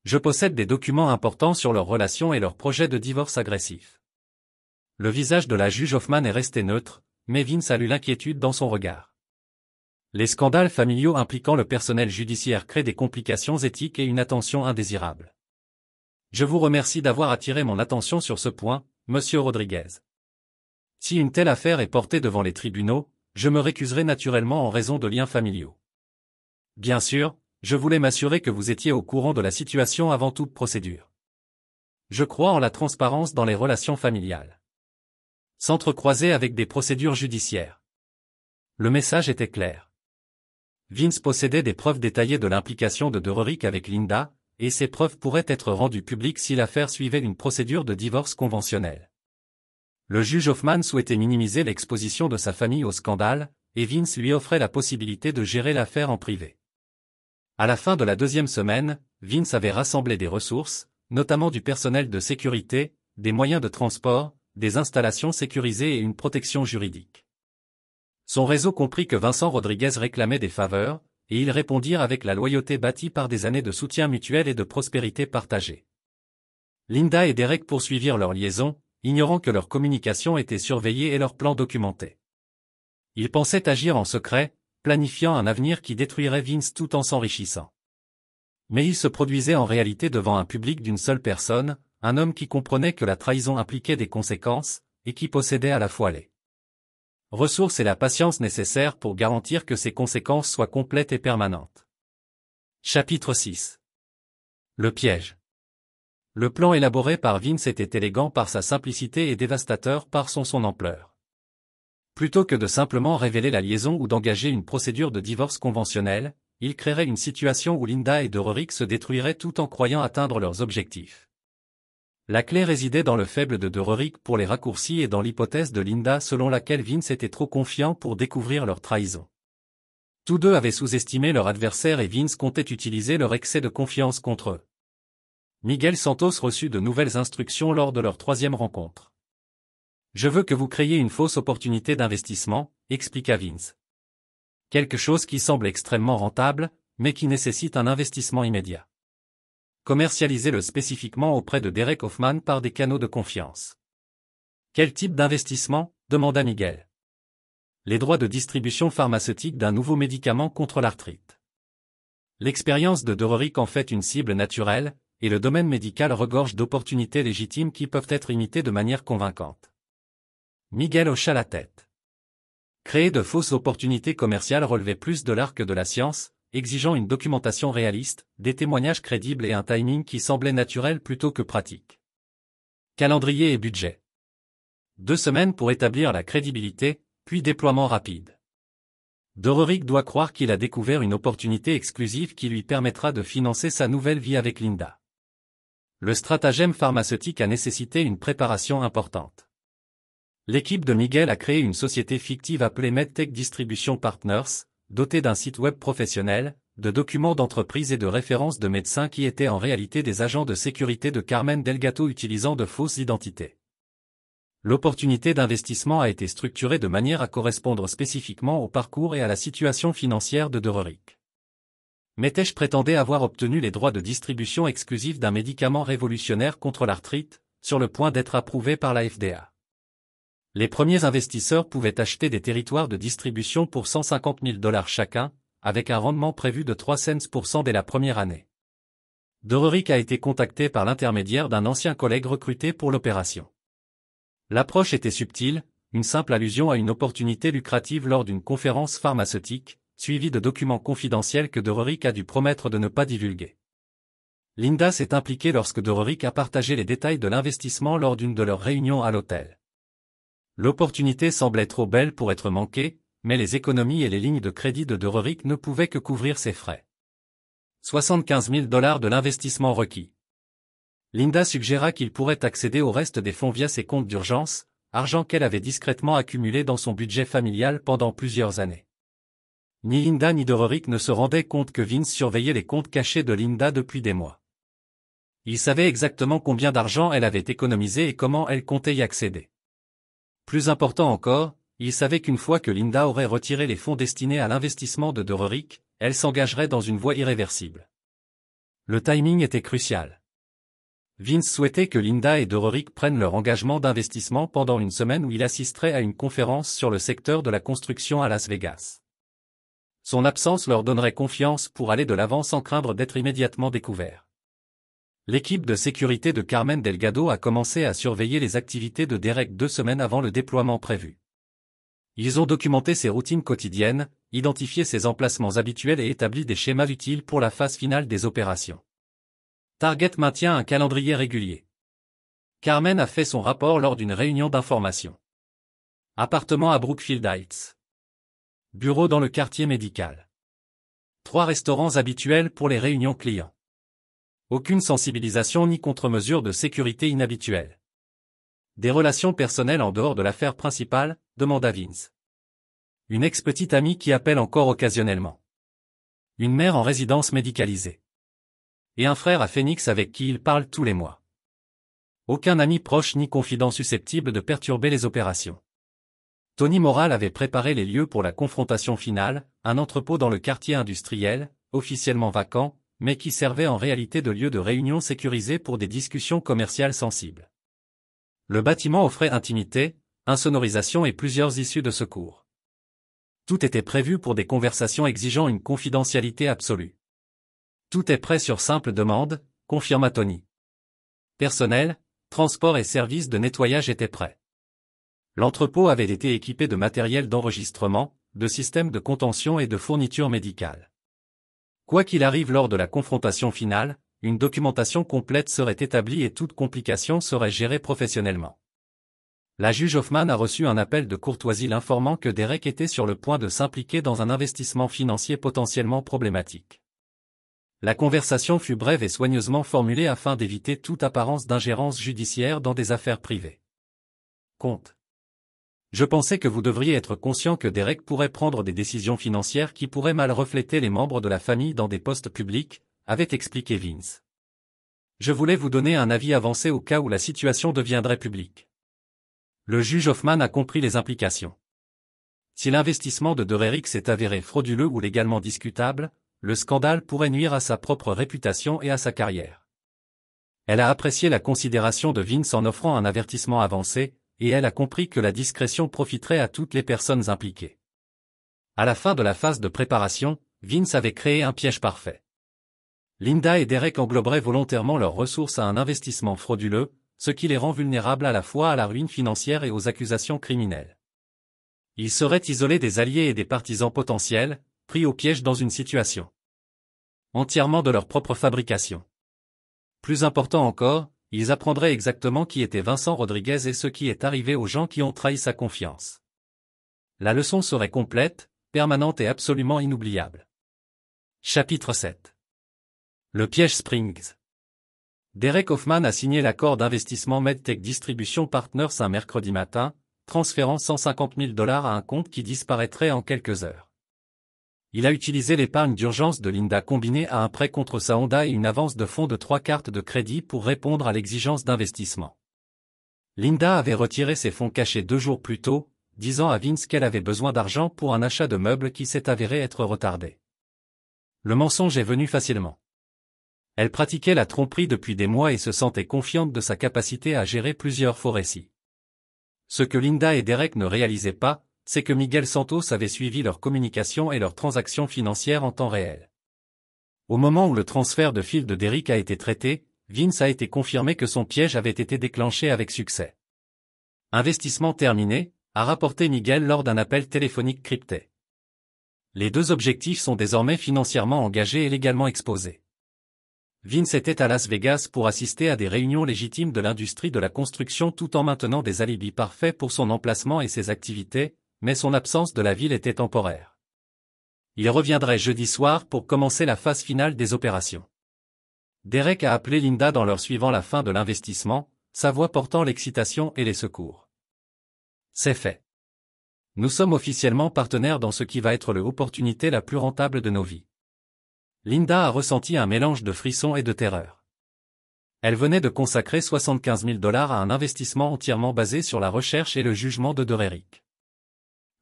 Je possède des documents importants sur leur relation et leur projet de divorce agressif. Le visage de la juge Hoffman est resté neutre, mais Vince a lu l'inquiétude dans son regard. Les scandales familiaux impliquant le personnel judiciaire créent des complications éthiques et une attention indésirable. Je vous remercie d'avoir attiré mon attention sur ce point, monsieur Rodriguez. Si une telle affaire est portée devant les tribunaux, je me récuserai naturellement en raison de liens familiaux. Bien sûr, je voulais m'assurer que vous étiez au courant de la situation avant toute procédure. Je crois en la transparence dans les relations familiales. S'entrecroiser avec des procédures judiciaires. Le message était clair. Vince possédait des preuves détaillées de l'implication de Derek avec Linda, et ces preuves pourraient être rendues publiques si l'affaire suivait une procédure de divorce conventionnelle. Le juge Hoffman souhaitait minimiser l'exposition de sa famille au scandale, et Vince lui offrait la possibilité de gérer l'affaire en privé. À la fin de la 2e semaine, Vince avait rassemblé des ressources, notamment du personnel de sécurité, des moyens de transport, des installations sécurisées et une protection juridique. Son réseau comprit que Vincent Rodriguez réclamait des faveurs, et ils répondirent avec la loyauté bâtie par des années de soutien mutuel et de prospérité partagée. Linda et Derek poursuivirent leur liaison, ignorant que leur communication était surveillée et leurs plans documentés. Ils pensaient agir en secret, planifiant un avenir qui détruirait Vince tout en s'enrichissant. Mais ils se produisaient en réalité devant un public d'une seule personne, un homme qui comprenait que la trahison impliquait des conséquences, et qui possédait à la fois les ressources et la patience nécessaires pour garantir que ces conséquences soient complètes et permanentes. Chapitre 6. Le piège. Le plan élaboré par Vince était élégant par sa simplicité et dévastateur par son ampleur. Plutôt que de simplement révéler la liaison ou d'engager une procédure de divorce conventionnelle, il créerait une situation où Linda et Dororik se détruiraient tout en croyant atteindre leurs objectifs. La clé résidait dans le faible de Dororik pour les raccourcis et dans l'hypothèse de Linda selon laquelle Vince était trop confiant pour découvrir leur trahison. Tous deux avaient sous-estimé leur adversaire et Vince comptait utiliser leur excès de confiance contre eux. Miguel Santos reçut de nouvelles instructions lors de leur troisième rencontre. « Je veux que vous créiez une fausse opportunité d'investissement », expliqua Vince. Quelque chose qui semble extrêmement rentable, mais qui nécessite un investissement immédiat. Commercialisez-le spécifiquement auprès de Derek Hoffman par des canaux de confiance. Quel type d'investissement ? Demanda Miguel. Les droits de distribution pharmaceutique d'un nouveau médicament contre l'arthrite. L'expérience de Dororik en fait une cible naturelle, et le domaine médical regorge d'opportunités légitimes qui peuvent être imitées de manière convaincante. Miguel hocha la tête. Créer de fausses opportunités commerciales relevait plus de l'art que de la science, exigeant une documentation réaliste, des témoignages crédibles et un timing qui semblait naturel plutôt que pratique. Calendrier et budget. 2 semaines pour établir la crédibilité, puis déploiement rapide. Dororik doit croire qu'il a découvert une opportunité exclusive qui lui permettra de financer sa nouvelle vie avec Linda. Le stratagème pharmaceutique a nécessité une préparation importante. L'équipe de Miguel a créé une société fictive appelée MedTech Distribution Partners, dotée d'un site web professionnel, de documents d'entreprise et de références de médecins qui étaient en réalité des agents de sécurité de Carmen Delgado utilisant de fausses identités. L'opportunité d'investissement a été structurée de manière à correspondre spécifiquement au parcours et à la situation financière de Dororik. Metesh prétendait avoir obtenu les droits de distribution exclusifs d'un médicament révolutionnaire contre l'arthrite, sur le point d'être approuvé par la FDA. Les premiers investisseurs pouvaient acheter des territoires de distribution pour $150 000 chacun, avec un rendement prévu de 3 cents % dès la première année. Dororik a été contacté par l'intermédiaire d'un ancien collègue recruté pour l'opération. L'approche était subtile, une simple allusion à une opportunité lucrative lors d'une conférence pharmaceutique, suivie de documents confidentiels que Dororik a dû promettre de ne pas divulguer. Linda s'est impliquée lorsque Dororik a partagé les détails de l'investissement lors d'une de leurs réunions à l'hôtel. L'opportunité semblait trop belle pour être manquée, mais les économies et les lignes de crédit de Dororik ne pouvaient que couvrir ses frais. 75 000 $ de l'investissement requis. Linda suggéra qu'il pourrait accéder au reste des fonds via ses comptes d'urgence, argent qu'elle avait discrètement accumulé dans son budget familial pendant plusieurs années. Ni Linda ni Dororik ne se rendaient compte que Vince surveillait les comptes cachés de Linda depuis des mois. Il savait exactement combien d'argent elle avait économisé et comment elle comptait y accéder. Plus important encore, il savait qu'une fois que Linda aurait retiré les fonds destinés à l'investissement de Dororik, elle s'engagerait dans une voie irréversible. Le timing était crucial. Vince souhaitait que Linda et Dororik prennent leur engagement d'investissement pendant une semaine où il assisterait à une conférence sur le secteur de la construction à Las Vegas. Son absence leur donnerait confiance pour aller de l'avant sans craindre d'être immédiatement découvert. L'équipe de sécurité de Carmen Delgado a commencé à surveiller les activités de Derek 2 semaines avant le déploiement prévu. Ils ont documenté ses routines quotidiennes, identifié ses emplacements habituels et établi des schémas utiles pour la phase finale des opérations. Target maintient un calendrier régulier. Carmen a fait son rapport lors d'une réunion d'information. Appartement à Brookfield Heights. Bureau dans le quartier médical. 3 restaurants habituels pour les réunions clients. Aucune sensibilisation ni contre-mesure de sécurité inhabituelle. Des relations personnelles en dehors de l'affaire principale, demanda Vince. Une ex-petite amie qui appelle encore occasionnellement. Une mère en résidence médicalisée. Et un frère à Phoenix avec qui il parle tous les mois. Aucun ami proche ni confident susceptible de perturber les opérations. Tony Moral avait préparé les lieux pour la confrontation finale, un entrepôt dans le quartier industriel, officiellement vacant, mais qui servait en réalité de lieu de réunion sécurisé pour des discussions commerciales sensibles. Le bâtiment offrait intimité, insonorisation et plusieurs issues de secours. Tout était prévu pour des conversations exigeant une confidentialité absolue. Tout est prêt sur simple demande, confirma Tony. Personnel, transport et services de nettoyage étaient prêts. L'entrepôt avait été équipé de matériel d'enregistrement, de systèmes de contention et de fournitures médicales. Quoi qu'il arrive lors de la confrontation finale, une documentation complète serait établie et toute complication serait gérée professionnellement. La juge Hoffman a reçu un appel de courtoisie l'informant que Derek était sur le point de s'impliquer dans un investissement financier potentiellement problématique. La conversation fut brève et soigneusement formulée afin d'éviter toute apparence d'ingérence judiciaire dans des affaires privées. Comte. Je pensais que vous devriez être conscient que Derek pourrait prendre des décisions financières qui pourraient mal refléter les membres de la famille dans des postes publics, avait expliqué Vince. Je voulais vous donner un avis avancé au cas où la situation deviendrait publique. Le juge Hoffman a compris les implications. Si l'investissement de Derek s'est avéré frauduleux ou légalement discutable, le scandale pourrait nuire à sa propre réputation et à sa carrière. Elle a apprécié la considération de Vince en offrant un avertissement avancé, et elle a compris que la discrétion profiterait à toutes les personnes impliquées. À la fin de la phase de préparation, Vince avait créé un piège parfait. Linda et Derek engloberaient volontairement leurs ressources à un investissement frauduleux, ce qui les rend vulnérables à la fois à la ruine financière et aux accusations criminelles. Ils seraient isolés des alliés et des partisans potentiels, pris au piège dans une situation entièrement de leur propre fabrication. Plus important encore, ils apprendraient exactement qui était Vincent Rodriguez et ce qui est arrivé aux gens qui ont trahi sa confiance. La leçon serait complète, permanente et absolument inoubliable. Chapitre 7. Le piège Springs. Derek Hoffman a signé l'accord d'investissement MedTech Distribution Partners un mercredi matin, transférant $150 000 à un compte qui disparaîtrait en quelques heures. Il a utilisé l'épargne d'urgence de Linda combinée à un prêt contre sa Honda et une avance de fonds de 3 cartes de crédit pour répondre à l'exigence d'investissement. Linda avait retiré ses fonds cachés 2 jours plus tôt, disant à Vince qu'elle avait besoin d'argent pour un achat de meubles qui s'est avéré être retardé. Le mensonge est venu facilement. Elle pratiquait la tromperie depuis des mois et se sentait confiante de sa capacité à gérer plusieurs faux récits. Ce que Linda et Derek ne réalisaient pas, c'est que Miguel Santos avait suivi leurs communications et leurs transactions financières en temps réel. Au moment où le transfert de fil de Derek a été traité, Vince a été confirmé que son piège avait été déclenché avec succès. Investissement terminé, a rapporté Miguel lors d'un appel téléphonique crypté. Les deux objectifs sont désormais financièrement engagés et légalement exposés. Vince était à Las Vegas pour assister à des réunions légitimes de l'industrie de la construction tout en maintenant des alibis parfaits pour son emplacement et ses activités, mais son absence de la ville était temporaire. Il reviendrait jeudi soir pour commencer la phase finale des opérations. Derek a appelé Linda dans l'heure suivant la fin de l'investissement, sa voix portant l'excitation et les secours. C'est fait. Nous sommes officiellement partenaires dans ce qui va être l'opportunité la plus rentable de nos vies. Linda a ressenti un mélange de frissons et de terreur. Elle venait de consacrer $75 000 à un investissement entièrement basé sur la recherche et le jugement de Derek.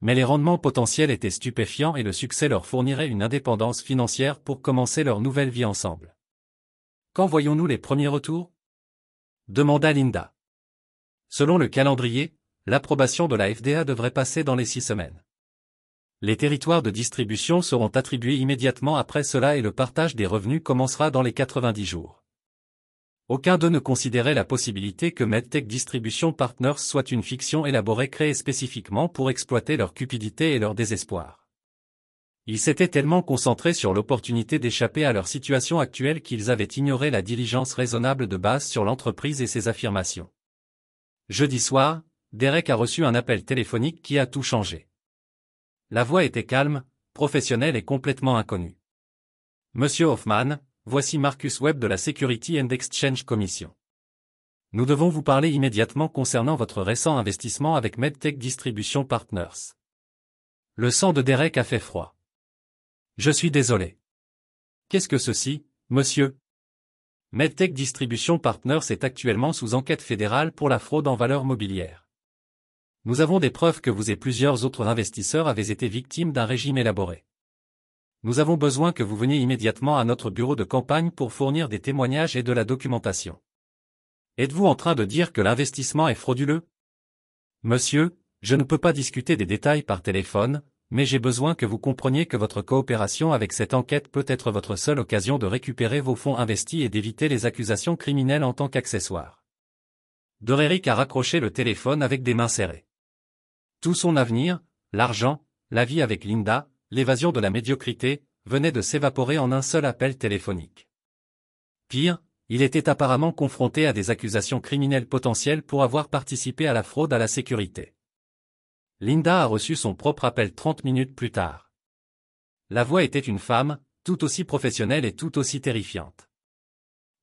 Mais les rendements potentiels étaient stupéfiants et le succès leur fournirait une indépendance financière pour commencer leur nouvelle vie ensemble. Quand voyons-nous les premiers retours ? Demanda Linda. Selon le calendrier, l'approbation de la FDA devrait passer dans les 6 semaines. Les territoires de distribution seront attribués immédiatement après cela et le partage des revenus commencera dans les 90 jours. Aucun d'eux ne considérait la possibilité que MedTech Distribution Partners soit une fiction élaborée créée spécifiquement pour exploiter leur cupidité et leur désespoir. Ils s'étaient tellement concentrés sur l'opportunité d'échapper à leur situation actuelle qu'ils avaient ignoré la diligence raisonnable de base sur l'entreprise et ses affirmations. Jeudi soir, Derek a reçu un appel téléphonique qui a tout changé. La voix était calme, professionnelle et complètement inconnue. Monsieur Hoffman, voici Marcus Webb de la Security and Exchange Commission. Nous devons vous parler immédiatement concernant votre récent investissement avec MedTech Distribution Partners. Le sang de Derek a fait froid. Je suis désolé. Qu'est-ce que ceci, monsieur ? MedTech Distribution Partners est actuellement sous enquête fédérale pour la fraude en valeurs mobilières. Nous avons des preuves que vous et plusieurs autres investisseurs avez été victimes d'un régime élaboré. Nous avons besoin que vous veniez immédiatement à notre bureau de campagne pour fournir des témoignages et de la documentation. Êtes-vous en train de dire que l'investissement est frauduleux? Monsieur, je ne peux pas discuter des détails par téléphone, mais j'ai besoin que vous compreniez que votre coopération avec cette enquête peut être votre seule occasion de récupérer vos fonds investis et d'éviter les accusations criminelles en tant qu'accessoire. Doréric a raccroché le téléphone avec des mains serrées. Tout son avenir, l'argent, la vie avec Linda, l'évasion de la médiocrité, venait de s'évaporer en un seul appel téléphonique. Pire, il était apparemment confronté à des accusations criminelles potentielles pour avoir participé à la fraude à la sécurité. Linda a reçu son propre appel 30 minutes plus tard. La voix était une femme, tout aussi professionnelle et tout aussi terrifiante.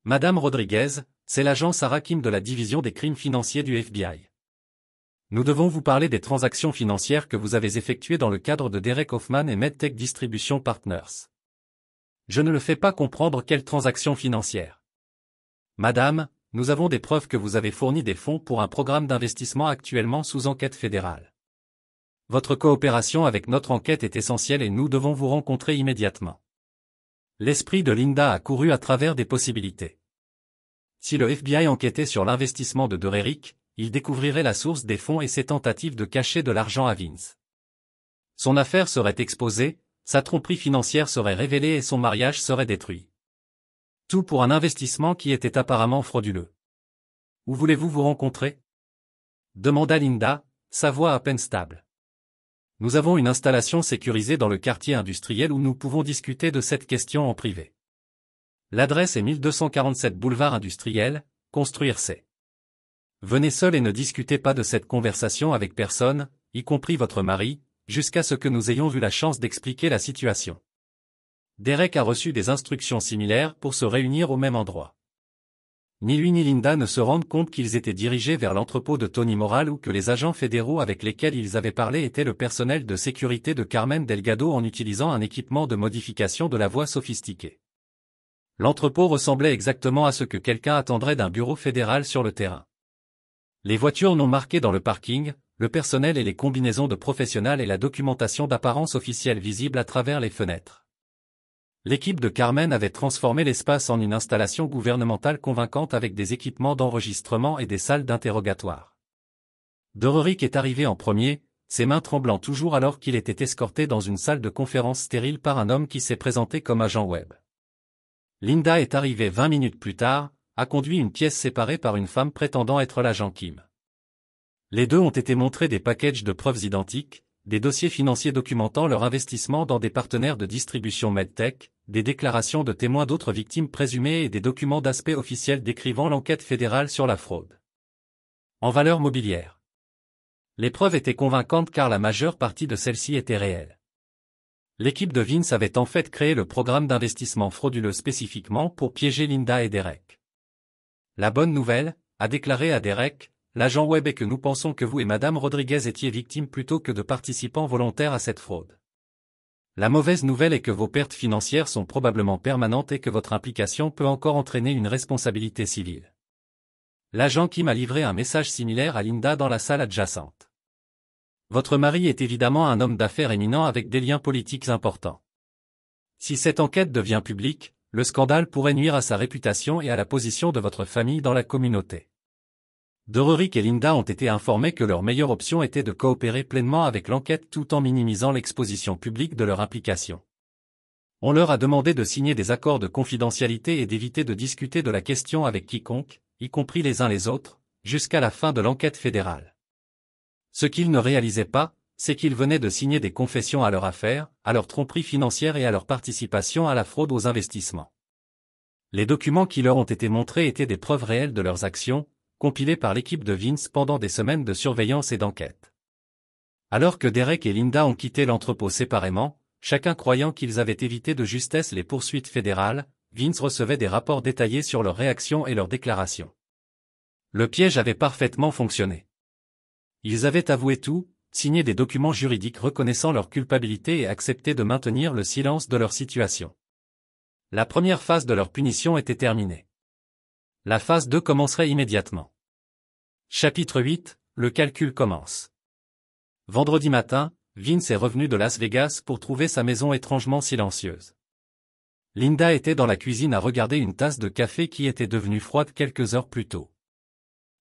Madame Rodriguez, c'est l'agent Sarah Kim de la division des crimes financiers du FBI. Nous devons vous parler des transactions financières que vous avez effectuées dans le cadre de Derek Hoffman et MedTech Distribution Partners. Je ne le fais pas comprendre quelles transactions financières. Madame, nous avons des preuves que vous avez fourni des fonds pour un programme d'investissement actuellement sous enquête fédérale. Votre coopération avec notre enquête est essentielle et nous devons vous rencontrer immédiatement. L'esprit de Linda a couru à travers des possibilités. Si le FBI enquêtait sur l'investissement de Doréric, il découvrirait la source des fonds et ses tentatives de cacher de l'argent à Vince. Son affaire serait exposée, sa tromperie financière serait révélée et son mariage serait détruit. Tout pour un investissement qui était apparemment frauduleux. Où voulez-vous vous rencontrer? Demanda Linda, sa voix à peine stable. Nous avons une installation sécurisée dans le quartier industriel où nous pouvons discuter de cette question en privé. L'adresse est 1247 boulevard industriel, construire C. Venez seul et ne discutez pas de cette conversation avec personne, y compris votre mari, jusqu'à ce que nous ayons eu la chance d'expliquer la situation. Derek a reçu des instructions similaires pour se réunir au même endroit. Ni lui ni Linda ne se rendent compte qu'ils étaient dirigés vers l'entrepôt de Tony Moral ou que les agents fédéraux avec lesquels ils avaient parlé étaient le personnel de sécurité de Carmen Delgado en utilisant un équipement de modification de la voix sophistiqué. L'entrepôt ressemblait exactement à ce que quelqu'un attendrait d'un bureau fédéral sur le terrain. Les voitures non marquées dans le parking, le personnel et les combinaisons de professionnels et la documentation d'apparence officielle visible à travers les fenêtres. L'équipe de Carmen avait transformé l'espace en une installation gouvernementale convaincante avec des équipements d'enregistrement et des salles d'interrogatoire. Doréric est arrivé en premier, ses mains tremblant toujours alors qu'il était escorté dans une salle de conférence stérile par un homme qui s'est présenté comme agent web. Linda est arrivée 20 minutes plus tard, a conduit une pièce séparée par une femme prétendant être l'agent Kim. Les deux ont été montrés des packages de preuves identiques, des dossiers financiers documentant leur investissement dans des partenaires de distribution MedTech, des déclarations de témoins d'autres victimes présumées et des documents d'aspect officiel décrivant l'enquête fédérale sur la fraude. En valeur mobilière. Les preuves étaient convaincantes car la majeure partie de celles-ci étaient réelles. L'équipe de Vince avait en fait créé le programme d'investissement frauduleux spécifiquement pour piéger Linda et Derek. La bonne nouvelle, a déclaré à Derek, l'agent web est que nous pensons que vous et Madame Rodriguez étiez victimes plutôt que de participants volontaires à cette fraude. La mauvaise nouvelle est que vos pertes financières sont probablement permanentes et que votre implication peut encore entraîner une responsabilité civile. L'agent Kim a livré un message similaire à Linda dans la salle adjacente. Votre mari est évidemment un homme d'affaires éminent avec des liens politiques importants. Si cette enquête devient publique, le scandale pourrait nuire à sa réputation et à la position de votre famille dans la communauté. Doréric et Linda ont été informés que leur meilleure option était de coopérer pleinement avec l'enquête tout en minimisant l'exposition publique de leur implication. On leur a demandé de signer des accords de confidentialité et d'éviter de discuter de la question avec quiconque, y compris les uns les autres, jusqu'à la fin de l'enquête fédérale. Ce qu'ils ne réalisaient pas, c'est qu'ils venaient de signer des confessions à leur affaire, à leur tromperie financière et à leur participation à la fraude aux investissements. Les documents qui leur ont été montrés étaient des preuves réelles de leurs actions, compilées par l'équipe de Vince pendant des semaines de surveillance et d'enquête. Alors que Derek et Linda ont quitté l'entrepôt séparément, chacun croyant qu'ils avaient évité de justesse les poursuites fédérales, Vince recevait des rapports détaillés sur leurs réactions et leurs déclarations. Le piège avait parfaitement fonctionné. Ils avaient avoué tout, signé des documents juridiques reconnaissant leur culpabilité et accepté de maintenir le silence de leur situation. La première phase de leur punition était terminée. La phase 2 commencerait immédiatement. Chapitre 8, le calcul commence. Vendredi matin, Vince est revenu de Las Vegas pour trouver sa maison étrangement silencieuse. Linda était dans la cuisine à regarder une tasse de café qui était devenue froide quelques heures plus tôt.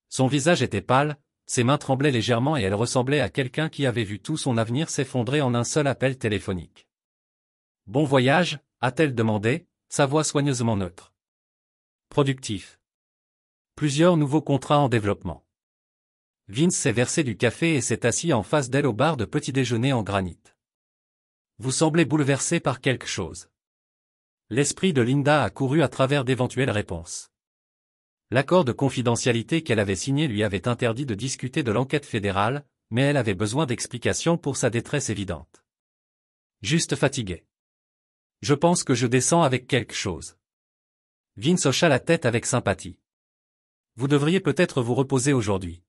Son visage était pâle, ses mains tremblaient légèrement et elle ressemblait à quelqu'un qui avait vu tout son avenir s'effondrer en un seul appel téléphonique. « Bon voyage » a-t-elle demandé, sa voix soigneusement neutre. « Productif. Plusieurs nouveaux contrats en développement. » Vince s'est versé du café et s'est assis en face d'elle au bar de petit déjeuner en granit. « Vous semblez bouleversé par quelque chose. » L'esprit de Linda a couru à travers d'éventuelles réponses. L'accord de confidentialité qu'elle avait signé lui avait interdit de discuter de l'enquête fédérale, mais elle avait besoin d'explications pour sa détresse évidente. Juste fatiguée. Je pense que je descends avec quelque chose. Vince hocha la tête avec sympathie. Vous devriez peut-être vous reposer aujourd'hui.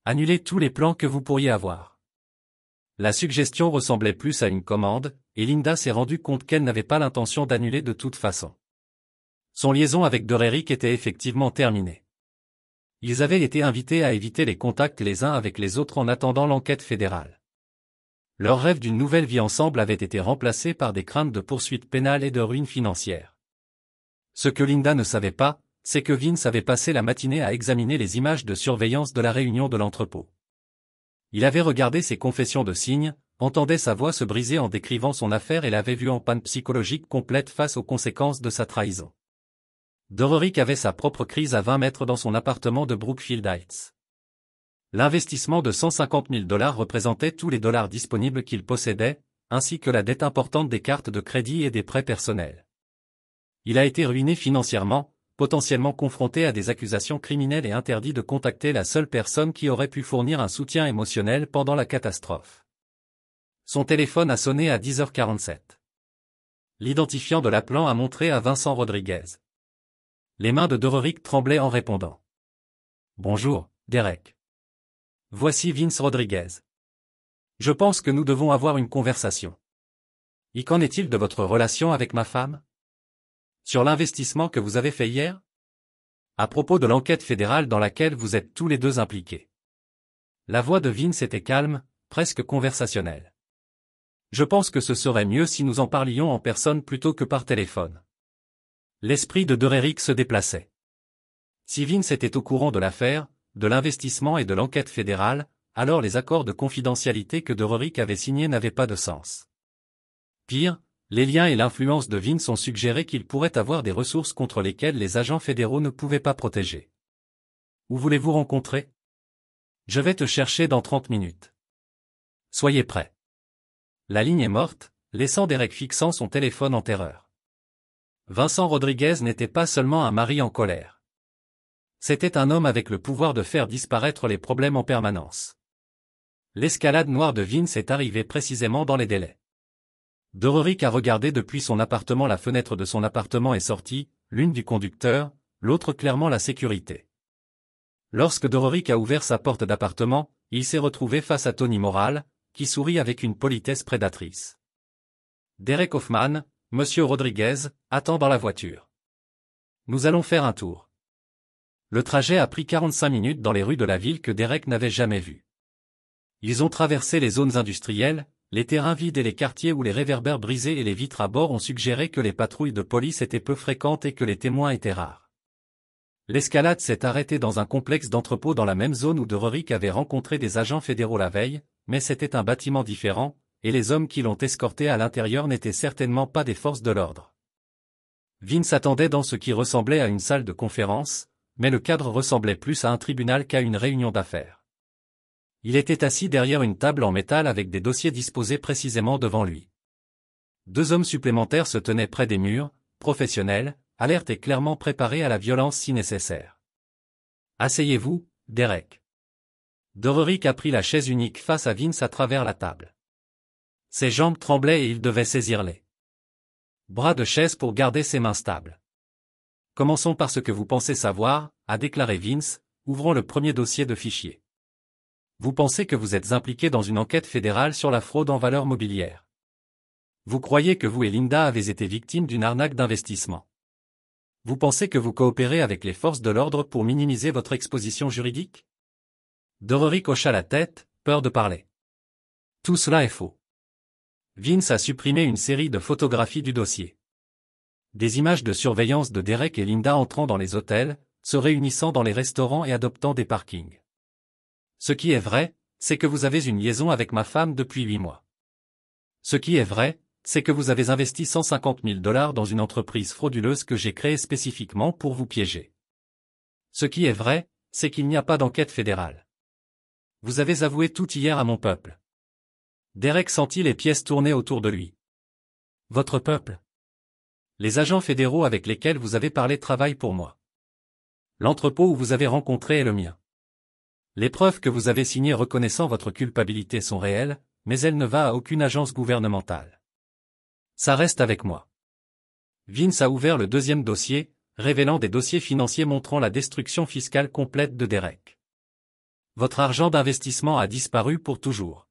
Annulez tous les plans que vous pourriez avoir. La suggestion ressemblait plus à une commande, et Linda s'est rendue compte qu'elle n'avait pas l'intention d'annuler de toute façon. Son liaison avec Dererick était effectivement terminée. Ils avaient été invités à éviter les contacts les uns avec les autres en attendant l'enquête fédérale. Leur rêve d'une nouvelle vie ensemble avait été remplacé par des craintes de poursuites pénales et de ruines financières. Ce que Linda ne savait pas, c'est que Vince avait passé la matinée à examiner les images de surveillance de la réunion de l'entrepôt. Il avait regardé ses confessions de signes, entendait sa voix se briser en décrivant son affaire et l'avait vue en panne psychologique complète face aux conséquences de sa trahison. Dererick avait sa propre crise à 20 mètres dans son appartement de Brookfield Heights. L'investissement de 150 000 $ représentait tous les dollars disponibles qu'il possédait, ainsi que la dette importante des cartes de crédit et des prêts personnels. Il a été ruiné financièrement, potentiellement confronté à des accusations criminelles et interdit de contacter la seule personne qui aurait pu fournir un soutien émotionnel pendant la catastrophe. Son téléphone a sonné à 10h47. L'identifiant de l'appelant a montré à Vincent Rodriguez. Les mains de Dererick tremblaient en répondant. « Bonjour, Derek. Voici Vince Rodriguez. Je pense que nous devons avoir une conversation. Et qu'en est-il de votre relation avec ma femme? Sur l'investissement que vous avez fait hier? À propos de l'enquête fédérale dans laquelle vous êtes tous les deux impliqués. » La voix de Vince était calme, presque conversationnelle. « Je pense que ce serait mieux si nous en parlions en personne plutôt que par téléphone. » L'esprit de Dererick se déplaçait. Si Vince était au courant de l'affaire, de l'investissement et de l'enquête fédérale, alors les accords de confidentialité que Dererick avait signés n'avaient pas de sens. Pire, les liens et l'influence de Vince ont suggéré qu'il pourrait avoir des ressources contre lesquelles les agents fédéraux ne pouvaient pas protéger. Où voulez-vous rencontrer? Je vais te chercher dans 30 minutes. Soyez prêts. La ligne est morte, laissant Derek fixant son téléphone en terreur. Vincent Rodriguez n'était pas seulement un mari en colère. C'était un homme avec le pouvoir de faire disparaître les problèmes en permanence. L'escalade noire de Vince est arrivée précisément dans les délais. Dererick a regardé depuis son appartement. La fenêtre de son appartement est sortie, l'une du conducteur, l'autre clairement la sécurité. Lorsque Dererick a ouvert sa porte d'appartement, il s'est retrouvé face à Tony Morale, qui sourit avec une politesse prédatrice. Derek Hoffman, Monsieur Rodriguez, attend dans la voiture. Nous allons faire un tour. Le trajet a pris 45 minutes dans les rues de la ville que Derek n'avait jamais vues. Ils ont traversé les zones industrielles, les terrains vides et les quartiers où les réverbères brisés et les vitres à bord ont suggéré que les patrouilles de police étaient peu fréquentes et que les témoins étaient rares. L'escalade s'est arrêtée dans un complexe d'entrepôts dans la même zone où Dererick avait rencontré des agents fédéraux la veille, mais c'était un bâtiment différent, et les hommes qui l'ont escorté à l'intérieur n'étaient certainement pas des forces de l'ordre. Vince attendait dans ce qui ressemblait à une salle de conférence, mais le cadre ressemblait plus à un tribunal qu'à une réunion d'affaires. Il était assis derrière une table en métal avec des dossiers disposés précisément devant lui. 2 hommes supplémentaires se tenaient près des murs, professionnels, alertes et clairement préparés à la violence si nécessaire. « Asseyez-vous, Derek. » Dererick a pris la chaise unique face à Vince à travers la table. Ses jambes tremblaient et il devait saisir les bras de chaise pour garder ses mains stables. « Commençons par ce que vous pensez savoir, » a déclaré Vince, ouvrant le premier dossier de fichier. « Vous pensez que vous êtes impliqué dans une enquête fédérale sur la fraude en valeurs mobilières. Vous croyez que vous et Linda avez été victimes d'une arnaque d'investissement. Vous pensez que vous coopérez avec les forces de l'ordre pour minimiser votre exposition juridique? » Dererick hocha la tête, peur de parler. Tout cela est faux. Vince a supprimé une série de photographies du dossier. Des images de surveillance de Derek et Linda entrant dans les hôtels, se réunissant dans les restaurants et adoptant des parkings. Ce qui est vrai, c'est que vous avez une liaison avec ma femme depuis 8 mois. Ce qui est vrai, c'est que vous avez investi 150 000 $ dans une entreprise frauduleuse que j'ai créée spécifiquement pour vous piéger. Ce qui est vrai, c'est qu'il n'y a pas d'enquête fédérale. Vous avez avoué tout hier à mon peuple. Derek sentit les pièces tourner autour de lui. Votre peuple? Les agents fédéraux avec lesquels vous avez parlé travaillent pour moi. L'entrepôt où vous avez rencontré est le mien. Les preuves que vous avez signées reconnaissant votre culpabilité sont réelles, mais elles ne vont à aucune agence gouvernementale. Ça reste avec moi. Vince a ouvert le deuxième dossier, révélant des dossiers financiers montrant la destruction fiscale complète de Derek. Votre argent d'investissement a disparu pour toujours.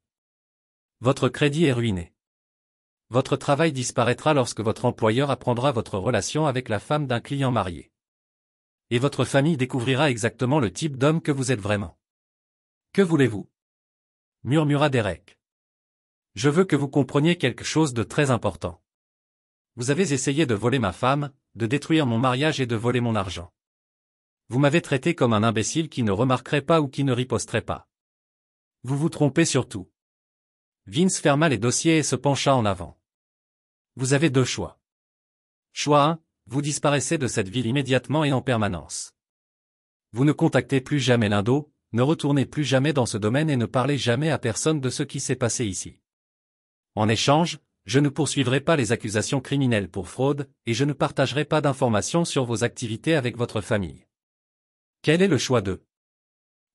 Votre crédit est ruiné. Votre travail disparaîtra lorsque votre employeur apprendra votre relation avec la femme d'un client marié. Et votre famille découvrira exactement le type d'homme que vous êtes vraiment. Que voulez-vous? Murmura Derek. Je veux que vous compreniez quelque chose de très important. Vous avez essayé de voler ma femme, de détruire mon mariage et de voler mon argent. Vous m'avez traité comme un imbécile qui ne remarquerait pas ou qui ne riposterait pas. Vous vous trompez surtout. Vince ferma les dossiers et se pencha en avant. Vous avez deux choix. Choix 1, vous disparaissez de cette ville immédiatement et en permanence. Vous ne contactez plus jamais l'Indo, ne retournez plus jamais dans ce domaine et ne parlez jamais à personne de ce qui s'est passé ici. En échange, je ne poursuivrai pas les accusations criminelles pour fraude, et je ne partagerai pas d'informations sur vos activités avec votre famille. Quel est le choix 2?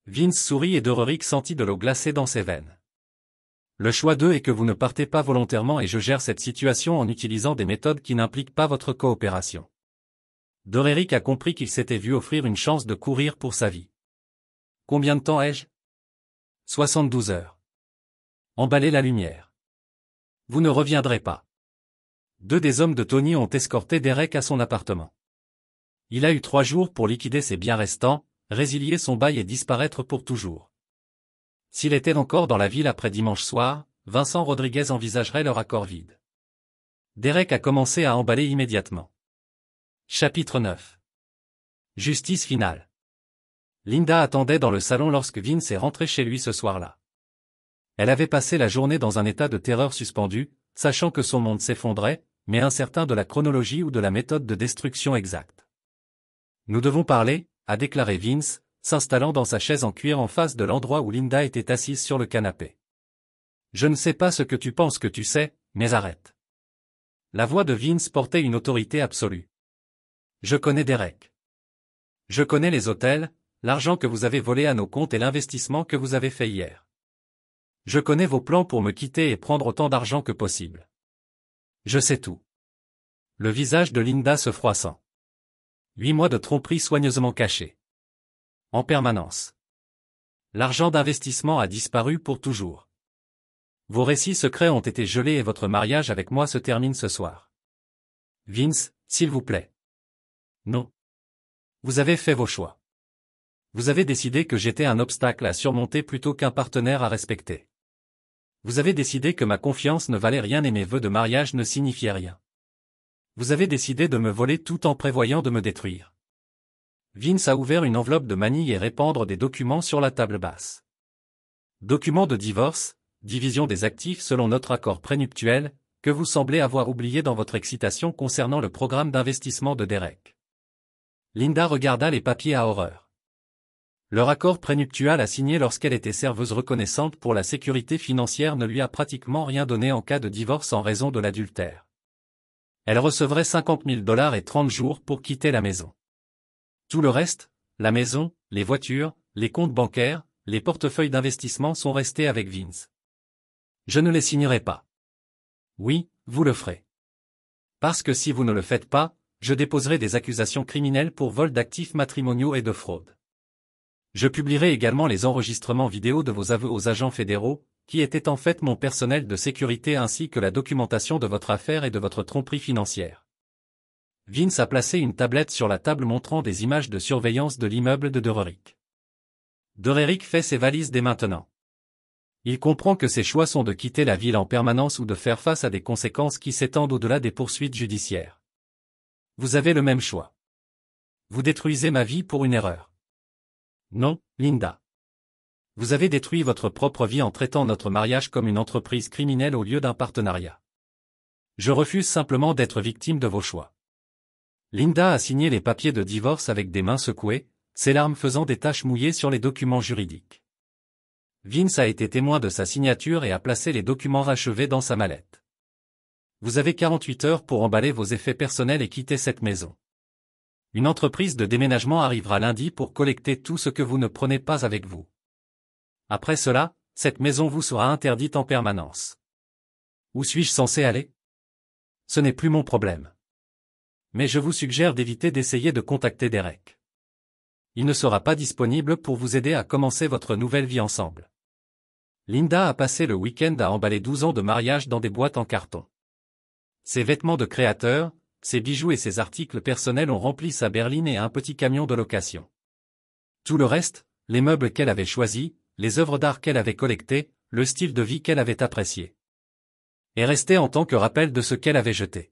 Vince sourit et Derek sentit de l'eau glacée dans ses veines. Le choix 2 est que vous ne partez pas volontairement et je gère cette situation en utilisant des méthodes qui n'impliquent pas votre coopération. Derek a compris qu'il s'était vu offrir une chance de courir pour sa vie. Combien de temps ai-je? 72 heures. Emballez la lumière. Vous ne reviendrez pas. Deux des hommes de Tony ont escorté Derek à son appartement. Il a eu 3 jours pour liquider ses biens restants, résilier son bail et disparaître pour toujours. S'il était encore dans la ville après dimanche soir, Vincent Rodriguez envisagerait leur accord vide. Derek a commencé à emballer immédiatement. Chapitre 9. Justice finale. Linda attendait dans le salon lorsque Vince est rentré chez lui ce soir-là. Elle avait passé la journée dans un état de terreur suspendu, sachant que son monde s'effondrait, mais incertain de la chronologie ou de la méthode de destruction exacte. Nous devons parler, a déclaré Vince, s'installant dans sa chaise en cuir en face de l'endroit où Linda était assise sur le canapé. Je ne sais pas ce que tu penses que tu sais, mais arrête. La voix de Vince portait une autorité absolue. Je connais Derek. Je connais les hôtels, l'argent que vous avez volé à nos comptes et l'investissement que vous avez fait hier. Je connais vos plans pour me quitter et prendre autant d'argent que possible. Je sais tout. Le visage de Linda se froissant. 8 mois de tromperie soigneusement cachés. En permanence. L'argent d'investissement a disparu pour toujours. Vos récits secrets ont été gelés et votre mariage avec moi se termine ce soir. Vince, s'il vous plaît. Non. Vous avez fait vos choix. Vous avez décidé que j'étais un obstacle à surmonter plutôt qu'un partenaire à respecter. Vous avez décidé que ma confiance ne valait rien et mes vœux de mariage ne signifiaient rien. Vous avez décidé de me voler tout en prévoyant de me détruire. Vince a ouvert une enveloppe de manille et répandre des documents sur la table basse. Documents de divorce, division des actifs selon notre accord prénuptiel, que vous semblez avoir oublié dans votre excitation concernant le programme d'investissement de Derek. Linda regarda les papiers à horreur. Leur accord prénuptial a signé lorsqu'elle était serveuse reconnaissante pour la sécurité financière ne lui a pratiquement rien donné en cas de divorce en raison de l'adultère. Elle recevrait 50 000 $ et 30 jours pour quitter la maison. Tout le reste, la maison, les voitures, les comptes bancaires, les portefeuilles d'investissement sont restés avec Vince. Je ne les signerai pas. Oui, vous le ferez. Parce que si vous ne le faites pas, je déposerai des accusations criminelles pour vol d'actifs matrimoniaux et de fraude. Je publierai également les enregistrements vidéo de vos aveux aux agents fédéraux, qui étaient en fait mon personnel de sécurité ainsi que la documentation de votre affaire et de votre tromperie financière. Vince a placé une tablette sur la table montrant des images de surveillance de l'immeuble de Derek. Derek fait ses valises dès maintenant. Il comprend que ses choix sont de quitter la ville en permanence ou de faire face à des conséquences qui s'étendent au-delà des poursuites judiciaires. Vous avez le même choix. Vous détruisez ma vie pour une erreur. Non, Linda. Vous avez détruit votre propre vie en traitant notre mariage comme une entreprise criminelle au lieu d'un partenariat. Je refuse simplement d'être victime de vos choix. Linda a signé les papiers de divorce avec des mains secouées, ses larmes faisant des taches mouillées sur les documents juridiques. Vince a été témoin de sa signature et a placé les documents achevés dans sa mallette. Vous avez 48 heures pour emballer vos effets personnels et quitter cette maison. Une entreprise de déménagement arrivera lundi pour collecter tout ce que vous ne prenez pas avec vous. Après cela, cette maison vous sera interdite en permanence. Où suis-je censé aller? Ce n'est plus mon problème. Mais je vous suggère d'éviter d'essayer de contacter Derek. Il ne sera pas disponible pour vous aider à commencer votre nouvelle vie ensemble. Linda a passé le week-end à emballer 12 ans de mariage dans des boîtes en carton. Ses vêtements de créateur, ses bijoux et ses articles personnels ont rempli sa berline et un petit camion de location. Tout le reste, les meubles qu'elle avait choisis, les œuvres d'art qu'elle avait collectées, le style de vie qu'elle avait apprécié, est resté en tant que rappel de ce qu'elle avait jeté.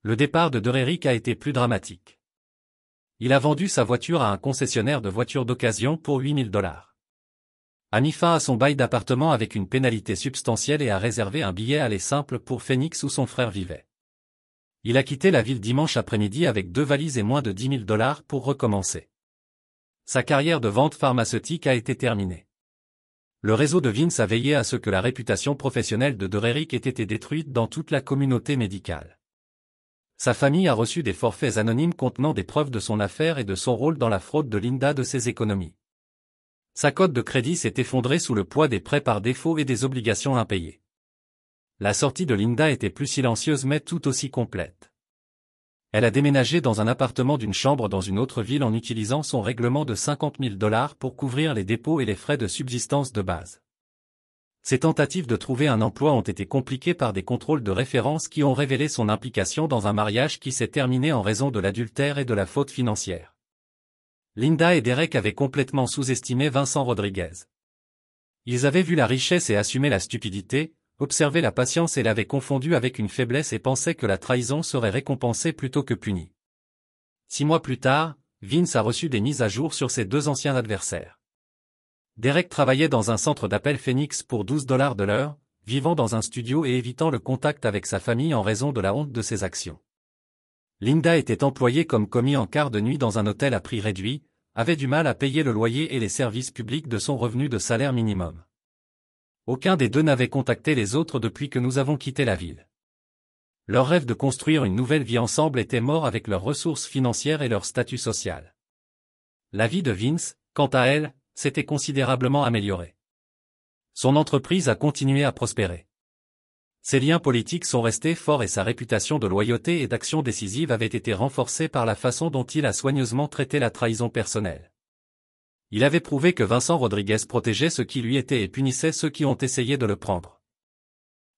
Le départ de Derek a été plus dramatique. Il a vendu sa voiture à un concessionnaire de voitures d'occasion pour $8 000. A mis fin à son bail d'appartement avec une pénalité substantielle et a réservé un billet aller simple pour Phoenix où son frère vivait. Il a quitté la ville dimanche après-midi avec 2 valises et moins de $10 000 pour recommencer. Sa carrière de vente pharmaceutique a été terminée. Le réseau de Vince a veillé à ce que la réputation professionnelle de Derek ait été détruite dans toute la communauté médicale. Sa famille a reçu des forfaits anonymes contenant des preuves de son affaire et de son rôle dans la fraude de Linda de ses économies. Sa cote de crédit s'est effondrée sous le poids des prêts par défaut et des obligations impayées. La sortie de Linda était plus silencieuse mais tout aussi complète. Elle a déménagé dans un appartement d'une chambre dans une autre ville en utilisant son règlement de $50 000 pour couvrir les dépôts et les frais de subsistance de base. Ses tentatives de trouver un emploi ont été compliquées par des contrôles de référence qui ont révélé son implication dans un mariage qui s'est terminé en raison de l'adultère et de la faute financière. Linda et Derek avaient complètement sous-estimé Vincent Rodriguez. Ils avaient vu la richesse et assumé la stupidité, observé la patience et l'avaient confondu avec une faiblesse et pensaient que la trahison serait récompensée plutôt que punie. 6 mois plus tard, Vince a reçu des mises à jour sur ses 2 anciens adversaires. Derek travaillait dans un centre d'appel Phoenix pour $12 de l'heure, vivant dans un studio et évitant le contact avec sa famille en raison de la honte de ses actions. Linda était employée comme commis en quart de nuit dans un hôtel à prix réduit, avait du mal à payer le loyer et les services publics de son revenu de salaire minimum. Aucun des deux n'avait contacté les autres depuis que nous avons quitté la ville. Leur rêve de construire une nouvelle vie ensemble était mort avec leurs ressources financières et leur statut social. La vie de Vince, quant à elle, s'était considérablement améliorée. Son entreprise a continué à prospérer. Ses liens politiques sont restés forts et sa réputation de loyauté et d'action décisive avait été renforcée par la façon dont il a soigneusement traité la trahison personnelle. Il avait prouvé que Vincent Rodriguez protégeait ceux qui lui étaient et punissait ceux qui ont essayé de le prendre.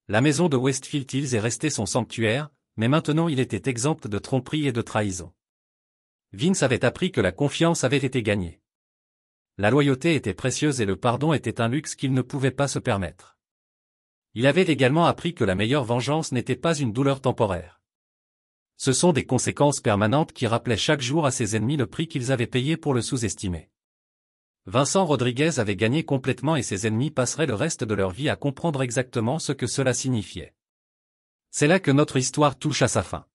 La maison de Westfield Hills est restée son sanctuaire, mais maintenant il était exempt de tromperie et de trahison. Vince avait appris que la confiance avait été gagnée. La loyauté était précieuse et le pardon était un luxe qu'il ne pouvait pas se permettre. Il avait également appris que la meilleure vengeance n'était pas une douleur temporaire. Ce sont des conséquences permanentes qui rappelaient chaque jour à ses ennemis le prix qu'ils avaient payé pour le sous-estimer. Vincent Rodriguez avait gagné complètement et ses ennemis passeraient le reste de leur vie à comprendre exactement ce que cela signifiait. C'est là que notre histoire touche à sa fin.